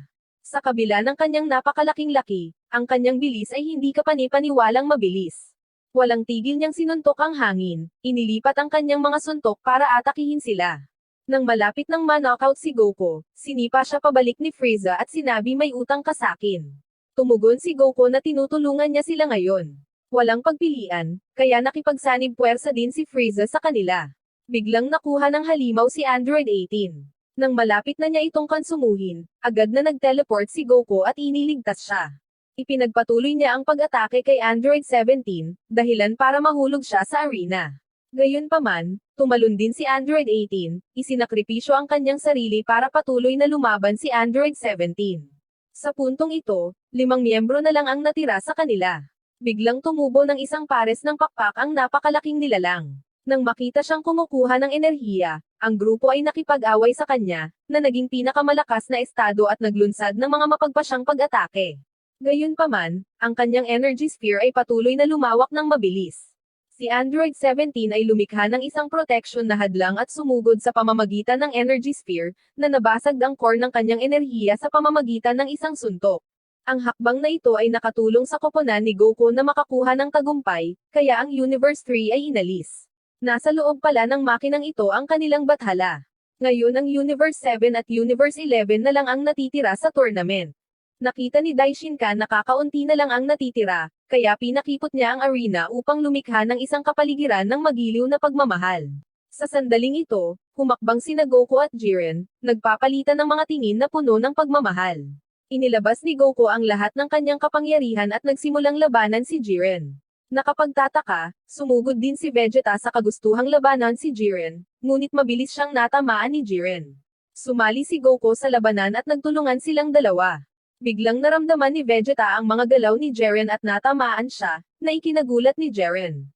Sa kabila ng kanyang napakalaking laki, ang kanyang bilis ay hindi kapani-paniwalang mabilis. Walang tigil niyang sinuntok ang hangin, inilipat ang kanyang mga suntok para atakihin sila. Nang malapit ng ma-knockout si Goku, sinipa siya pabalik ni Frieza at sinabi may utang ka sakin. Tumugon si Goku na tinutulungan niya sila ngayon. Walang pagpilian, kaya nakipagsanib puwersa din si Frieza sa kanila. Biglang nakuha ng halimaw si Android 18. Nang malapit na niya itong konsumuhin, agad na nag-teleport si Goku at iniligtas siya. Ipinagpatuloy niya ang pag-atake kay Android 17, dahilan para mahulog siya sa arena. Gayunpaman, tumalon din si Android 18, isinakripisyo ang kanyang sarili para patuloy na lumaban si Android 17. Sa puntong ito, 5 miyembro na lang ang natira sa kanila. Biglang tumubo ng isang pares ng pakpak ang napakalaking nilalang. Nang makita siyang kumukuha ng enerhiya, ang grupo ay nakipag-away sa kanya, na naging pinakamalakas na estado at naglunsad ng mga mapagpasyang pag-atake. Gayunpaman, ang kanyang energy sphere ay patuloy na lumawak ng mabilis. Si Android 17 ay lumikha ng isang protection na hadlang at sumugod sa pamamagitan ng energy sphere, na nabasag ang core ng kanyang enerhiya sa pamamagitan ng isang suntok. Ang hakbang na ito ay nakatulong sa koponan ni Goku na makakuha ng tagumpay, kaya ang Universe 3 ay inalis. Nasa loob pala ng makinang ito ang kanilang bathala. Ngayon ang Universe 7 at Universe 11 na lang ang natitira sa tournament. Nakita ni Daishinkan na kakaunti na lang ang natitira, kaya pinakipot niya ang arena upang lumikha ng isang kapaligiran ng magiliw na pagmamahal. Sa sandaling ito, humakbang sina Goku at Jiren, nagpapalitan ng mga tingin na puno ng pagmamahal. Inilabas ni Goku ang lahat ng kanyang kapangyarihan at nagsimulang labanan si Jiren. Nakapagtataka, sumugod din si Vegeta sa kagustuhang labanan si Jiren, ngunit mabilis siyang natamaan ni Jiren. Sumali si Goku sa labanan at nagtulungan silang dalawa. Biglang naramdaman ni Vegeta ang mga galaw ni Jiren at natamaan siya, na ikinagulat ni Jiren.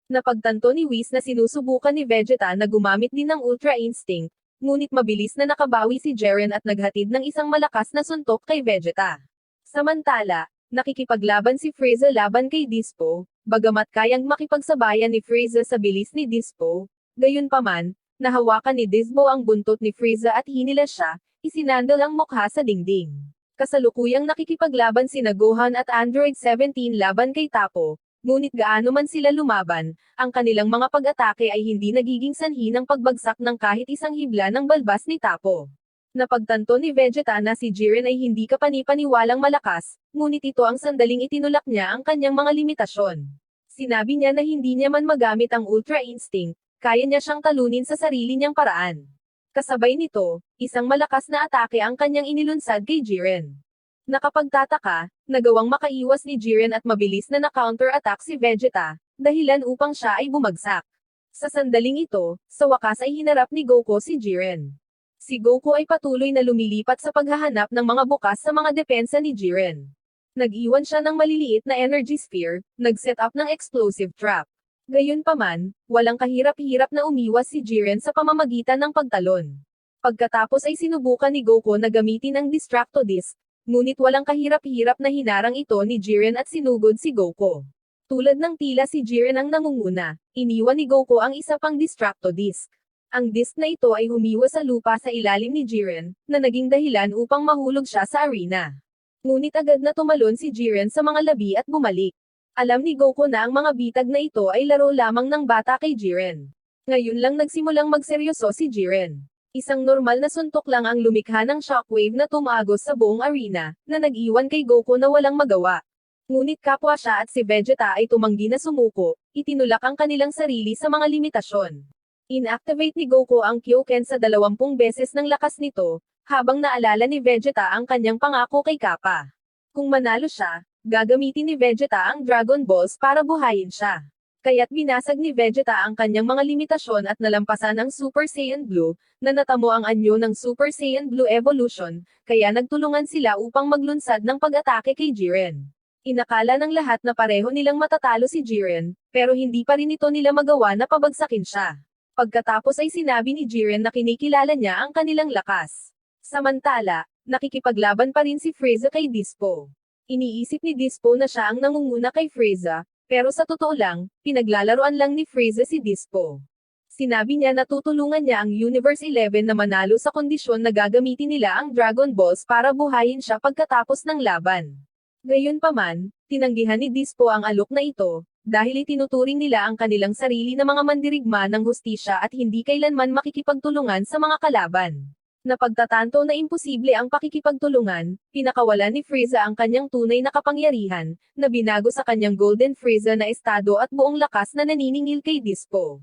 Napagtanto ni Whis na sinusubukan ni Vegeta na gumamit din ng Ultra Instinct, ngunit mabilis na nakabawi si Jiren at naghatid ng isang malakas na suntok kay Vegeta. Samantala, nakikipaglaban si Frieza laban kay Dispo, bagamat kayang makipagsabayan ni Frieza sa bilis ni Dispo, gayunpaman, nahawakan ni Dispo ang buntot ni Frieza at hinila siya, isinandal ang mukha sa dingding. Kasalukuyang nakikipaglaban sina Gohan at Android 17 laban kay Tapo, ngunit gaano man sila lumaban, ang kanilang mga pag-atake ay hindi nagiging sanhi ng pagbagsak ng kahit isang hibla ng balbas ni Tapo. Napagtanto ni Vegeta na si Jiren ay hindi kapani-paniwalang malakas, ngunit ito ang sandaling itinulak niya ang kanyang mga limitasyon. Sinabi niya na hindi niya man magamit ang Ultra Instinct, kaya niya siyang talunin sa sarili niyang paraan. Kasabay nito, isang malakas na atake ang kanyang inilunsad kay Jiren. Nakapagtataka, nagawang makaiwas ni Jiren at mabilis na na-counter-attack si Vegeta, dahilan upang siya ay bumagsak. Sa sandaling ito, sa wakas ay hinarap ni Goku si Jiren. Si Goku ay patuloy na lumilipat sa paghahanap ng mga bukas sa mga depensa ni Jiren. Nag-iwan siya ng maliliit na energy sphere, nag-set up ng explosive trap. Gayunpaman, walang kahirap-hirap na umiwas si Jiren sa pamamagitan ng pagtalon. Pagkatapos ay sinubukan ni Goku na gamitin ang Distracto Disc, ngunit walang kahirap-hirap na hinarang ito ni Jiren at sinugod si Goku. Tulad ng tila si Jiren ang nangunguna, iniwan ni Goku ang isa pang Distracto Disc. Ang disc na ito ay humiwa sa lupa sa ilalim ni Jiren, na naging dahilan upang mahulog siya sa arena. Ngunit agad na tumalon si Jiren sa mga labi at bumalik. Alam ni Goku na ang mga bitag na ito ay laro lamang ng bata kay Jiren. Ngayon lang nagsimulang magseryoso si Jiren. Isang normal na suntok lang ang lumikha ng shockwave na tumagos sa buong arena, na nag-iwan kay Goku na walang magawa. Ngunit kapwa siya at si Vegeta ay tumanggi na sumuko, itinulak ang kanilang sarili sa mga limitasyon. Inactivate ni Goku ang Kyoken sa 20 beses ng lakas nito, habang naalala ni Vegeta ang kanyang pangako kay Kappa. Kung manalo siya, gagamitin ni Vegeta ang Dragon Balls para buhayin siya. Kaya't binasag ni Vegeta ang kanyang mga limitasyon at nalampasan ang Super Saiyan Blue, na natamo ang anyo ng Super Saiyan Blue Evolution, kaya nagtulungan sila upang maglunsad ng pag-atake kay Jiren. Inakala ng lahat na pareho nilang matatalo si Jiren, pero hindi pa rin ito nila magawa na pabagsakin siya. Pagkatapos ay sinabi ni Jiren na kinikilala niya ang kanilang lakas. Samantala, nakikipaglaban pa rin si Frieza kay Dispo. Iniisip ni Dispo na siya ang nangunguna kay Frieza, pero sa totoo lang, pinaglalaroan lang ni Frieza si Dispo. Sinabi niya na tutulungan niya ang Universe 11 na manalo sa kondisyon na gagamitin nila ang Dragon Balls para buhayin siya pagkatapos ng laban. Gayunpaman, tinanggihan ni Dispo ang alok na ito, dahil itinuturing nila ang kanilang sarili na mga mandirigma ng hustisya at hindi kailanman makikipagtulungan sa mga kalaban. Napagtatanto na imposible ang pakikipagtulungan, pinakawalan ni Frieza ang kanyang tunay na kapangyarihan, na binago sa kanyang Golden Frieza na estado at buong lakas na naniningil kay Dispo.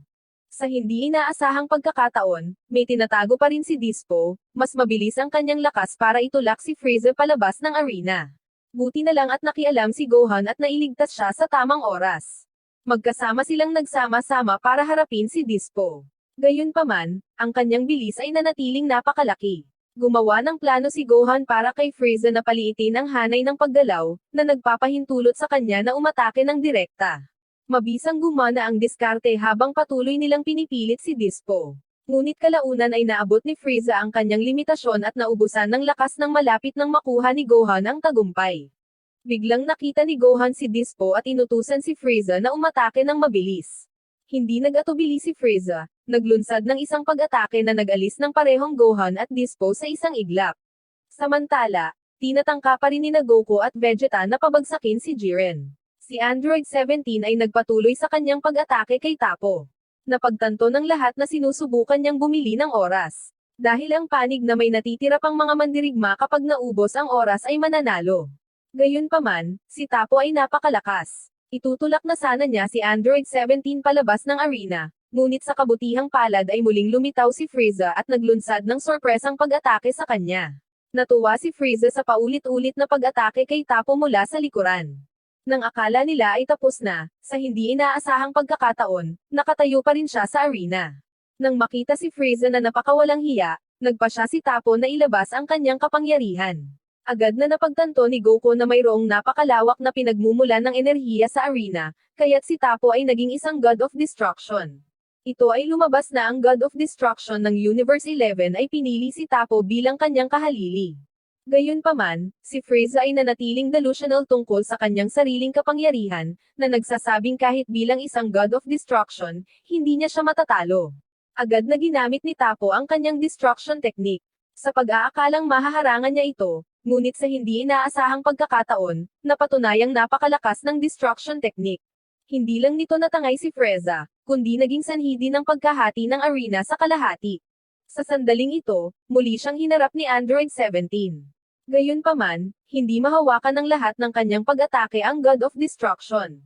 Sa hindi inaasahang pagkakataon, may tinatago pa rin si Dispo, mas mabilis ang kanyang lakas para itulak si Frieza palabas ng arena. Buti na lang at nakialam si Gohan at nailigtas siya sa tamang oras. Magkasama silang nagsama-sama para harapin si Dispo. Gayunpaman, ang kanyang bilis ay nanatiling napakalaki. Gumawa ng plano si Gohan para kay Frieza na paliitin ang hanay ng paggalaw, na nagpapahintulot sa kanya na umatake ng direkta. Mabisang gumana ang diskarte habang patuloy nilang pinipilit si Dispo. Ngunit kalaunan ay naabot ni Frieza ang kanyang limitasyon at naubusan ng lakas ng malapit nang makuha ni Gohan ang tagumpay. Biglang nakita ni Gohan si Dispo at inutusan si Frieza na umatake ng mabilis. Hindi nag-atubili si Frieza, naglunsad ng isang pag-atake na nag-alis ng parehong Gohan at Dispo sa isang iglap. Samantala, tinatangka pa rin ni Goku at Vegeta na pabagsakin si Jiren. Si Android 17 ay nagpatuloy sa kanyang pag-atake kay Tapo. Napagtanto ng lahat na sinusubukan niyang bumili ng oras. Dahil ang panig na may natitira pang mga mandirigma kapag naubos ang oras ay mananalo. Gayunpaman, si Tapo ay napakalakas. Itutulak na sana niya si Android 17 palabas ng arena, ngunit sa kabutihang palad ay muling lumitaw si Frieza at naglunsad ng sorpresang pag-atake sa kanya. Natuwa si Frieza sa paulit-ulit na pag-atake kay Tapo mula sa likuran. Nang akala nila ay tapos na, sa hindi inaasahang pagkakataon, nakatayo pa rin siya sa arena. Nang makita si Frieza na napakawalang hiya, nagpa siya si Tapo na ilabas ang kanyang kapangyarihan. Agad na napagtanto ni Goku na mayroong napakalawak na pinagmumulan ng enerhiya sa arena, kaya't si Tapo ay naging isang God of Destruction. Ito ay lumabas na ang God of Destruction ng Universe 11 ay pinili si Tapo bilang kanyang kahalili. Gayunpaman, si Frieza ay nanatiling delusional tungkol sa kanyang sariling kapangyarihan, na nagsasabing kahit bilang isang God of Destruction, hindi niya siya matatalo. Agad na ginamit ni Tapo ang kanyang destruction technique. Sa pag-aakalang mahaharangan niya ito, ngunit sa hindi inaasahang pagkakataon, napatunayang napakalakas ng destruction technique. Hindi lang nito natangay si Frieza, kundi naging sanhi din ng pagkahati ng arena sa kalahati. Sa sandaling ito, muli siyang hinarap ni Android 17. Gayunpaman, hindi mahawakan ng lahat ng kanyang pag-atake ang God of Destruction.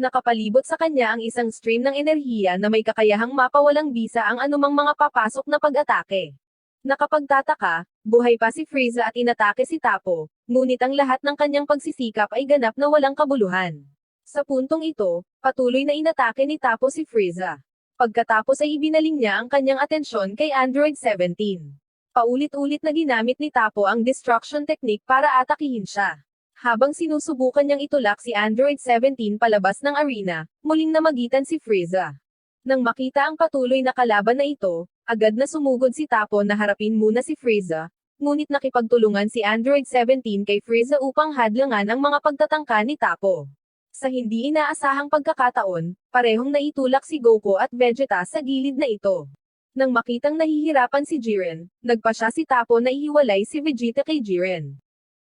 Nakapalibot sa kanya ang isang stream ng enerhiya na may kakayahang mapawalang bisa ang anumang mga papasok na pag-atake. Nakapagtataka, buhay pa si Frieza at inatake si Tapo, ngunit ang lahat ng kanyang pagsisikap ay ganap na walang kabuluhan. Sa puntong ito, patuloy na inatake ni Tapo si Frieza. Pagkatapos ay ibinaling niya ang kanyang atensyon kay Android 17. Paulit-ulit na ginamit ni Tapo ang destruction technique para atakihin siya. Habang sinusubukan niyang itulak si Android 17 palabas ng arena, muling namagitan si Frieza. Nang makita ang patuloy na kalaban na ito, agad na sumugod si Tapo na harapin muna si Frieza, ngunit nakipagtulungan si Android 17 kay Frieza upang hadlangan ang mga pagtatangka ni Tapo. Sa hindi inaasahang pagkakataon, parehong naitulak si Goku at Vegeta sa gilid na ito. Nang makitang nahihirapan si Jiren, nagpa siya si Tapo na ihiwalay si Vegeta kay Jiren.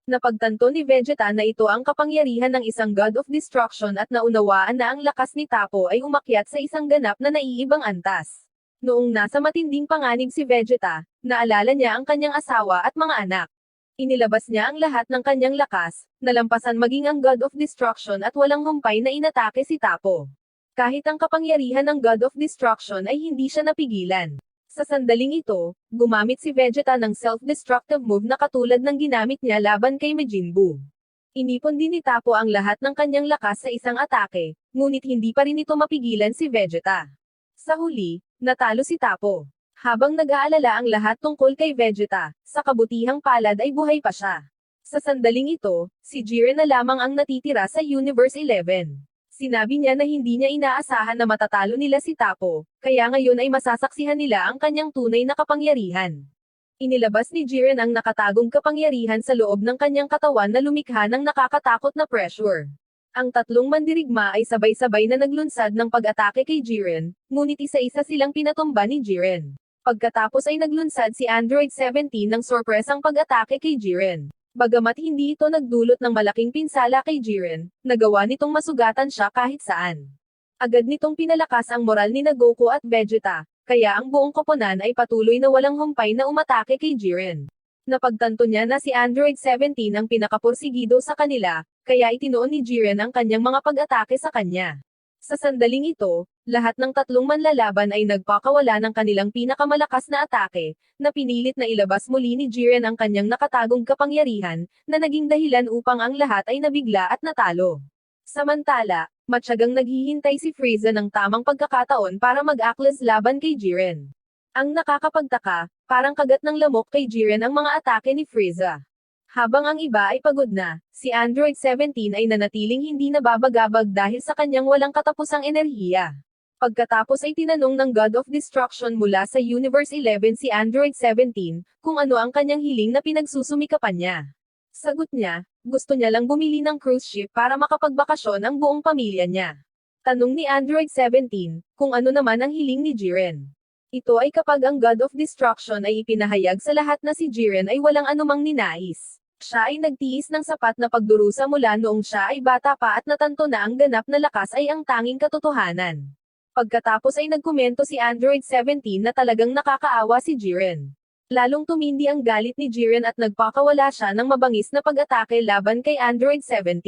Napagtanto ni Vegeta na ito ang kapangyarihan ng isang God of Destruction at naunawaan na ang lakas ni Tapo ay umakyat sa isang ganap na naiibang antas. Noong nasa matinding panganib si Vegeta, naalala niya ang kanyang asawa at mga anak. Inilabas niya ang lahat ng kanyang lakas, nalampasan maging ang God of Destruction at walang humpay na inatake si Tapo. Kahit ang kapangyarihan ng God of Destruction ay hindi siya napigilan. Sa sandaling ito, gumamit si Vegeta ng self-destructive move na katulad ng ginamit niya laban kay Majin Buu. Inipon din ni Tapo ang lahat ng kanyang lakas sa isang atake, ngunit hindi pa rin ito mapigilan si Vegeta. Sa huli, natalo si Tapo. Habang nag-aalala ang lahat tungkol kay Vegeta, sa kabutihang palad ay buhay pa siya. Sa sandaling ito, si Jiren na lamang ang natitira sa Universe 11. Sinabi niya na hindi niya inaasahan na matatalo nila si Tapo, kaya ngayon ay masasaksihan nila ang kanyang tunay na kapangyarihan. Inilabas ni Jiren ang nakatagong kapangyarihan sa loob ng kanyang katawan na lumikha ng nakakatakot na pressure. Ang tatlong mandirigma ay sabay-sabay na naglunsad ng pag-atake kay Jiren, ngunit isa-isa silang pinatumba ni Jiren. Pagkatapos ay naglunsad si Android 17 ng sorpresang pag-atake kay Jiren. Bagamat hindi ito nagdulot ng malaking pinsala kay Jiren, nagawa nitong masugatan siya kahit saan. Agad nitong pinalakas ang moral ni Goku at Vegeta, kaya ang buong koponan ay patuloy na walang humpay na umatake kay Jiren. Napagtanto niya na si Android 17 ang pinakapursigido sa kanila, kaya itinoon ni Jiren ang kanyang mga pag-atake sa kanya. Sa sandaling ito, lahat ng tatlong manlalaban ay nagpakawala ng kanilang pinakamalakas na atake, na pinilit na ilabas muli ni Jiren ang kanyang nakatagong kapangyarihan, na naging dahilan upang ang lahat ay nabigla at natalo. Samantala, matyagang naghihintay si Frieza ng tamang pagkakataon para mag-aklas laban kay Jiren. Ang nakakapagtaka, parang kagat ng lamok kay Jiren ang mga atake ni Frieza. Habang ang iba ay pagod na, si Android 17 ay nanatiling hindi nababagabag dahil sa kanyang walang katapusang enerhiya. Pagkatapos ay tinanong ng God of Destruction mula sa Universe 11 si Android 17, kung ano ang kanyang hiling na pinagsusumikapan niya. Sagot niya, gusto niya lang bumili ng cruise ship para makapagbakasyon ang buong pamilya niya. Tanong ni Android 17, kung ano naman ang hiling ni Jiren. Ito ay kapag ang God of Destruction ay ipinahayag sa lahat na si Jiren ay walang anumang ninais. Siya ay nagtiis ng sapat na pagdurusa mula noong siya ay bata pa at natanto na ang ganap na lakas ay ang tanging katotohanan. Pagkatapos ay nagkomento si Android 17 na talagang nakakaawa si Jiren. Lalong tumindi ang galit ni Jiren at nagpakawala siya ng mabangis na pag-atake laban kay Android 17.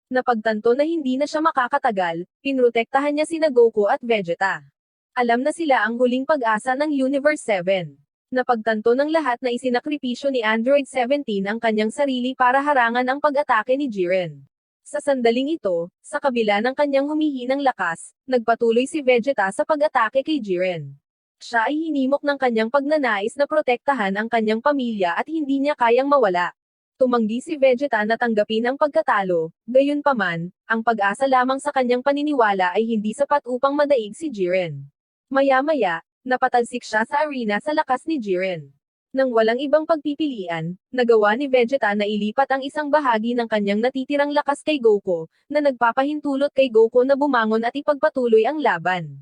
Napagtanto na hindi na siya makakatagal, pinrotektahan niya sina Goku at Vegeta. Alam na sila ang huling pag-asa ng Universe 7. Napagtanto ng lahat na isinakripisyo ni Android 17 ang kanyang sarili para harangan ang pag-atake ni Jiren. Sa sandaling ito, sa kabila ng kanyang humihinang lakas, nagpatuloy si Vegeta sa pag-atake kay Jiren. Siya ay hinimok ng kanyang pagnanais na protektahan ang kanyang pamilya at hindi niya kayang mawala. Tumanggi si Vegeta na tanggapin ang pagkatalo, gayunpaman, ang pag-asa lamang sa kanyang paniniwala ay hindi sapat upang madaig si Jiren. Maya-maya, napatalsik siya sa arena sa lakas ni Jiren. Nang walang ibang pagpipilian, nagawa ni Vegeta na ilipat ang isang bahagi ng kanyang natitirang lakas kay Goku, na nagpapahintulot kay Goku na bumangon at ipagpatuloy ang laban.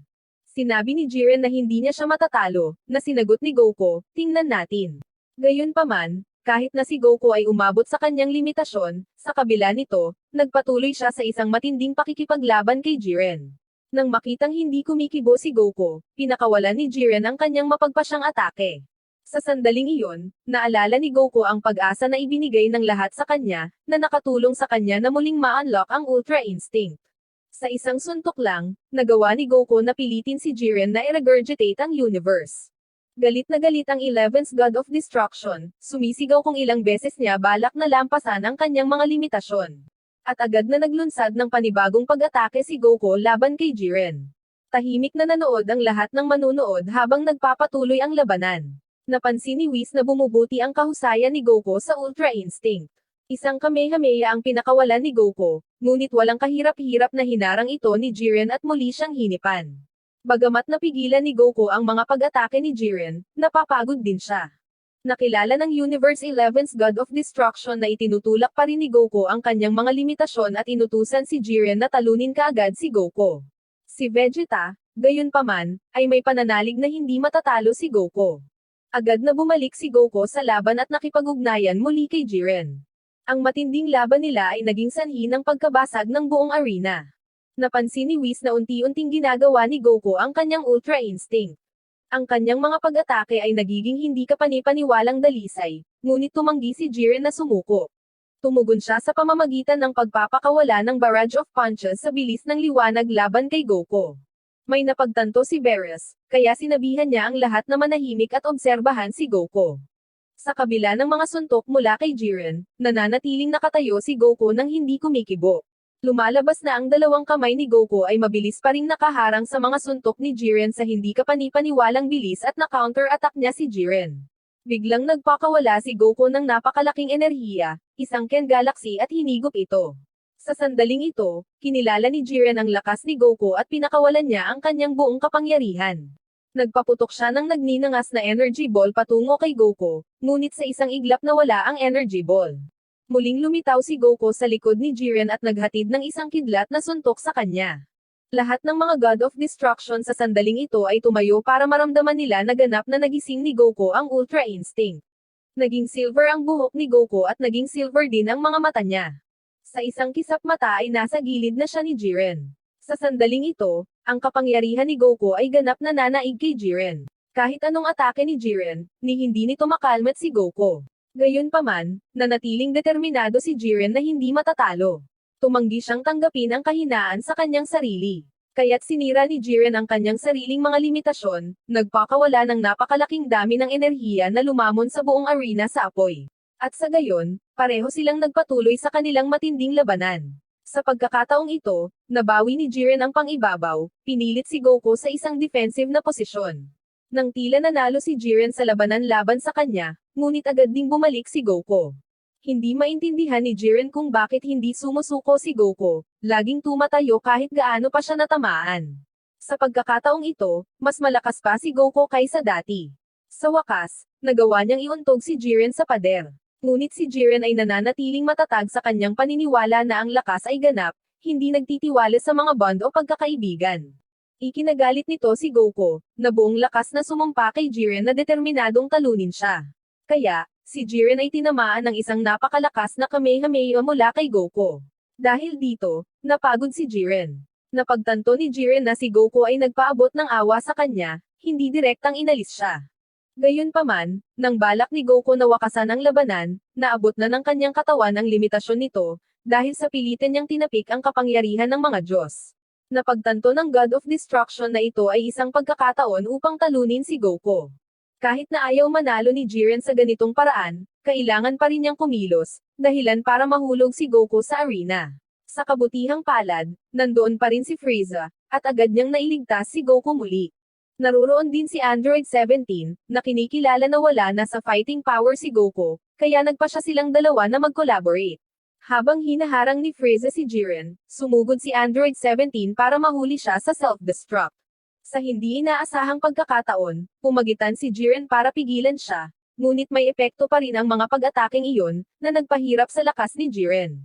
Sinabi ni Jiren na hindi niya siya matatalo, na sinagot ni Goku, tingnan natin. Gayunpaman, kahit na si Goku ay umabot sa kanyang limitasyon, sa kabila nito, nagpatuloy siya sa isang matinding pakikipaglaban kay Jiren. Nang makitang hindi kumikibo si Goku, pinakawalan ni Jiren ang kanyang mapagpasyang atake. Sa sandaling iyon, naalala ni Goku ang pag-asa na ibinigay ng lahat sa kanya, na nakatulong sa kanya na muling ma-unlock ang Ultra Instinct. Sa isang suntok lang, nagawa ni Goku na pilitin si Jiren na i-regurgitate ang universe. Galit na galit ang 11th God of Destruction, sumisigaw kung ilang beses niya balak na lampasan ang kanyang mga limitasyon. At agad na naglunsad ng panibagong pag-atake si Goku laban kay Jiren. Tahimik na nanood ang lahat ng manunood habang nagpapatuloy ang labanan. Napansin ni Whis na bumubuti ang kahusayan ni Goku sa Ultra Instinct. Isang Kamehameha ang pinakawalan ni Goku, ngunit walang kahirap-hirap na hinarang ito ni Jiren at muli siyang hinipan. Bagamat napigilan ni Goku ang mga pag-atake ni Jiren, napapagod din siya. Nakilala ng Universe 11's God of Destruction na itinutulak pa rin ni Goku ang kanyang mga limitasyon at inutusan si Jiren na talunin kaagad si Goku. Si Vegeta, gayunpaman, ay may pananalig na hindi matatalo si Goku. Agad na bumalik si Goku sa laban at nakipag-ugnayan muli kay Jiren. Ang matinding laban nila ay naging sanhi ng pagkabasag ng buong arena. Napansin ni Whis na unti-unting ginagawa ni Goku ang kanyang Ultra Instinct. Ang kanyang mga pag-atake ay nagiging hindi kapani-paniwalang dalisay, ngunit tumanggi si Jiren na sumuko. Tumugon siya sa pamamagitan ng pagpapakawala ng barrage of punches sa bilis ng liwanag laban kay Goku. May napagtanto si Beerus, kaya sinabihan niya ang lahat na manahimik at obserbahan si Goku. Sa kabila ng mga suntok mula kay Jiren, nananatiling nakatayo si Goku nang hindi kumikibo. Lumalabas na ang dalawang kamay ni Goku ay mabilis pa ring nakaharang sa mga suntok ni Jiren sa hindi kapani-paniwalang bilis at na-counter-attack niya si Jiren. Biglang nagpakawala si Goku ng napakalaking enerhiya, isang Ken Galaxy at hinigop ito. Sa sandaling ito, kinilala ni Jiren ang lakas ni Goku at pinakawalan niya ang kanyang buong kapangyarihan. Nagpaputok siya ng nagninangas na energy ball patungo kay Goku, ngunit sa isang iglap na wala ang energy ball. Muling lumitaw si Goku sa likod ni Jiren at naghatid ng isang kidlat na suntok sa kanya. Lahat ng mga God of Destruction sa sandaling ito ay tumayo para maramdaman nila na ganap na nagising ni Goku ang Ultra Instinct. Naging silver ang buhok ni Goku at naging silver din ang mga mata niya. Sa isang kisap mata ay nasa gilid na siya ni Jiren. Sa sandaling ito, ang kapangyarihan ni Goku ay ganap na nanaig kay Jiren. Kahit anong atake ni Jiren, ni hindi nito makalmat si Goku. Gayunpaman, nanatiling determinado si Jiren na hindi matatalo. Tumanggi siyang tanggapin ang kahinaan sa kanyang sarili. Kaya't sinira ni Jiren ang kanyang sariling mga limitasyon, nagpakawala ng napakalaking dami ng enerhiya na lumamon sa buong arena sa apoy. At sa gayon, pareho silang nagpatuloy sa kanilang matinding labanan. Sa pagkakataong ito, nabawi ni Jiren ang pang-ibabaw, pinilit si Goku sa isang defensive na posisyon. Nang tila nanalo si Jiren sa labanan laban sa kanya, ngunit agad ding bumalik si Goku. Hindi maintindihan ni Jiren kung bakit hindi sumusuko si Goku, laging tumatayo kahit gaano pa siya natamaan. Sa pagkakataong ito, mas malakas pa si Goku kaysa dati. Sa wakas, nagawa niyang iuntog si Jiren sa pader. Ngunit si Jiren ay nananatiling matatag sa kanyang paniniwala na ang lakas ay ganap, hindi nagtitiwala sa mga bond o pagkakaibigan. Ikinagalit nito si Goku, na buong lakas na sumumpa kay Jiren na determinadong talunin siya. Kaya, si Jiren ay tinamaan ng isang napakalakas na Kamehameha mula kay Goku. Dahil dito, napagod si Jiren. Napagtanto ni Jiren na si Goku ay nagpaabot ng awa sa kanya, hindi direktang inalis siya. Gayunpaman, nang balak ni Goku na wakasan ang labanan, naabot na ng kanyang katawan ang limitasyon nito, dahil sa pilitan niyang tinapik ang kapangyarihan ng mga Diyos. Napagtanto ng God of Destruction na ito ay isang pagkakataon upang talunin si Goku. Kahit na ayaw manalo ni Jiren sa ganitong paraan, kailangan pa rin niyang kumilos, dahilan para mahulog si Goku sa arena. Sa kabutihang palad, nandoon pa rin si Frieza, at agad niyang nailigtas si Goku muli. Naruroon din si Android 17, na kinikilala na wala na sa fighting power si Goku, kaya nagpasya silang dalawa na mag-collaborate. Habang hinaharang ni Frieza si Jiren, sumugod si Android 17 para mahuli siya sa self-destruct. Sa hindi inaasahang pagkakataon, pumagitan si Jiren para pigilan siya, ngunit may epekto pa rin ang mga pag-ataking iyon, na nagpahirap sa lakas ni Jiren.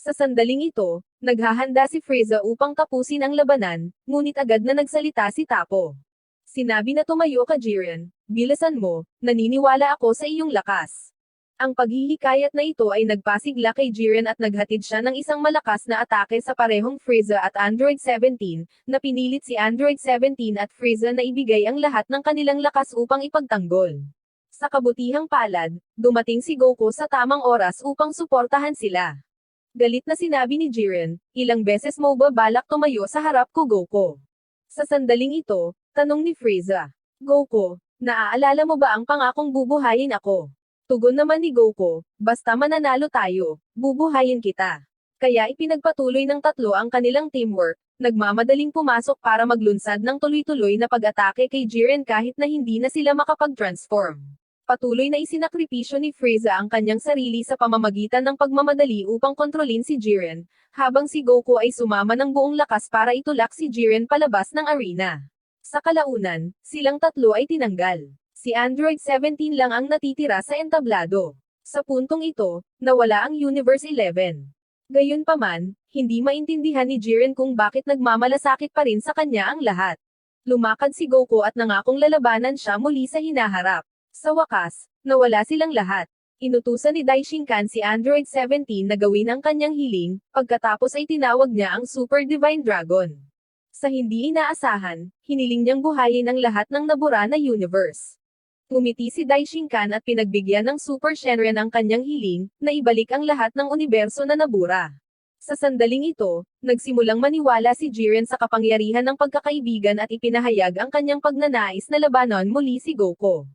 Sa sandaling ito, naghahanda si Frieza upang tapusin ang labanan, ngunit agad na nagsalita si Tapo. Sinabi na tumayo ka Jiren, bilisan mo, naniniwala ako sa iyong lakas. Ang paghihikayat na ito ay nagpasigla kay Jiren at naghatid siya ng isang malakas na atake sa parehong Frieza at Android 17, na pinilit si Android 17 at Frieza na ibigay ang lahat ng kanilang lakas upang ipagtanggol. Sa kabutihang palad, dumating si Goku sa tamang oras upang suportahan sila. Galit na sinabi ni Jiren, ilang beses mo ba balak tumayo sa harap ko Goku? Sa sandaling ito, tanong ni Frieza, Goku, naaalala mo ba ang pangakong bubuhayin ako? Tugon naman ni Goku, basta mananalo tayo, bubuhayin kita. Kaya ipinagpatuloy ng tatlo ang kanilang teamwork, nagmamadaling pumasok para maglunsad ng tuloy-tuloy na pag-atake kay Jiren kahit na hindi na sila makapag-transform. Patuloy na isinakripisyo ni Frieza ang kanyang sarili sa pamamagitan ng pagmamadali upang kontrolin si Jiren, habang si Goku ay sumama ng buong lakas para itulak si Jiren palabas ng arena. Sa kalaunan, silang tatlo ay tinanggal. Si Android 17 lang ang natitira sa entablado. Sa puntong ito, nawala ang Universe 11. Gayunpaman, hindi maintindihan ni Jiren kung bakit nagmamalasakit pa rin sa kanya ang lahat. Lumakad si Goku at nangakong lalabanan siya muli sa hinaharap. Sa wakas, nawala silang lahat. Inutusan ni Daishinkan si Android 17 na gawin ang kanyang hiling, pagkatapos ay tinawag niya ang Super Divine Dragon. Sa hindi inaasahan, hiniling niyang buhayin ang lahat ng nabura na universe. Ngumiti si Daishinkan at pinagbigyan ng Super Shenron ang kanyang hiling, na ibalik ang lahat ng universo na nabura. Sa sandaling ito, nagsimulang maniwala si Jiren sa kapangyarihan ng pagkakaibigan at ipinahayag ang kanyang pagnanais na labanan muli si Goku.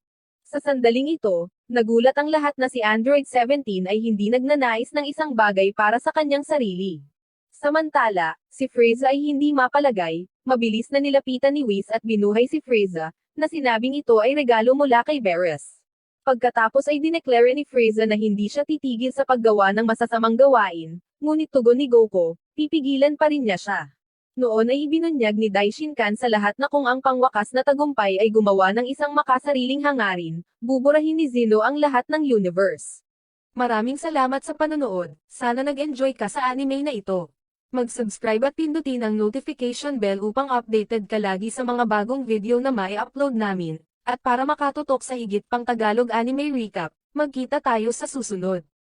Sa sandaling ito, nagulat ang lahat na si Android 17 ay hindi nagnanais ng isang bagay para sa kanyang sarili. Samantala, si Frieza ay hindi mapalagay, mabilis na nilapitan ni Whis at binuhay si Frieza, na sinabing ito ay regalo mula kay Beerus. Pagkatapos ay dineklara ni Frieza na hindi siya titigil sa paggawa ng masasamang gawain, ngunit tugon ni Goku, pipigilan pa rin niya siya. Noon ay ibinunyag ni Daishinkan sa lahat na kung ang pangwakas na tagumpay ay gumawa ng isang makasariling hangarin, buburahin ni Zeno ang lahat ng universe. Maraming salamat sa panonood, sana nag-enjoy ka sa anime na ito. Mag-subscribe at pindutin ang notification bell upang updated ka lagi sa mga bagong video na mai-upload namin, at para makatutok sa higit pang Tagalog anime recap, magkita tayo sa susunod.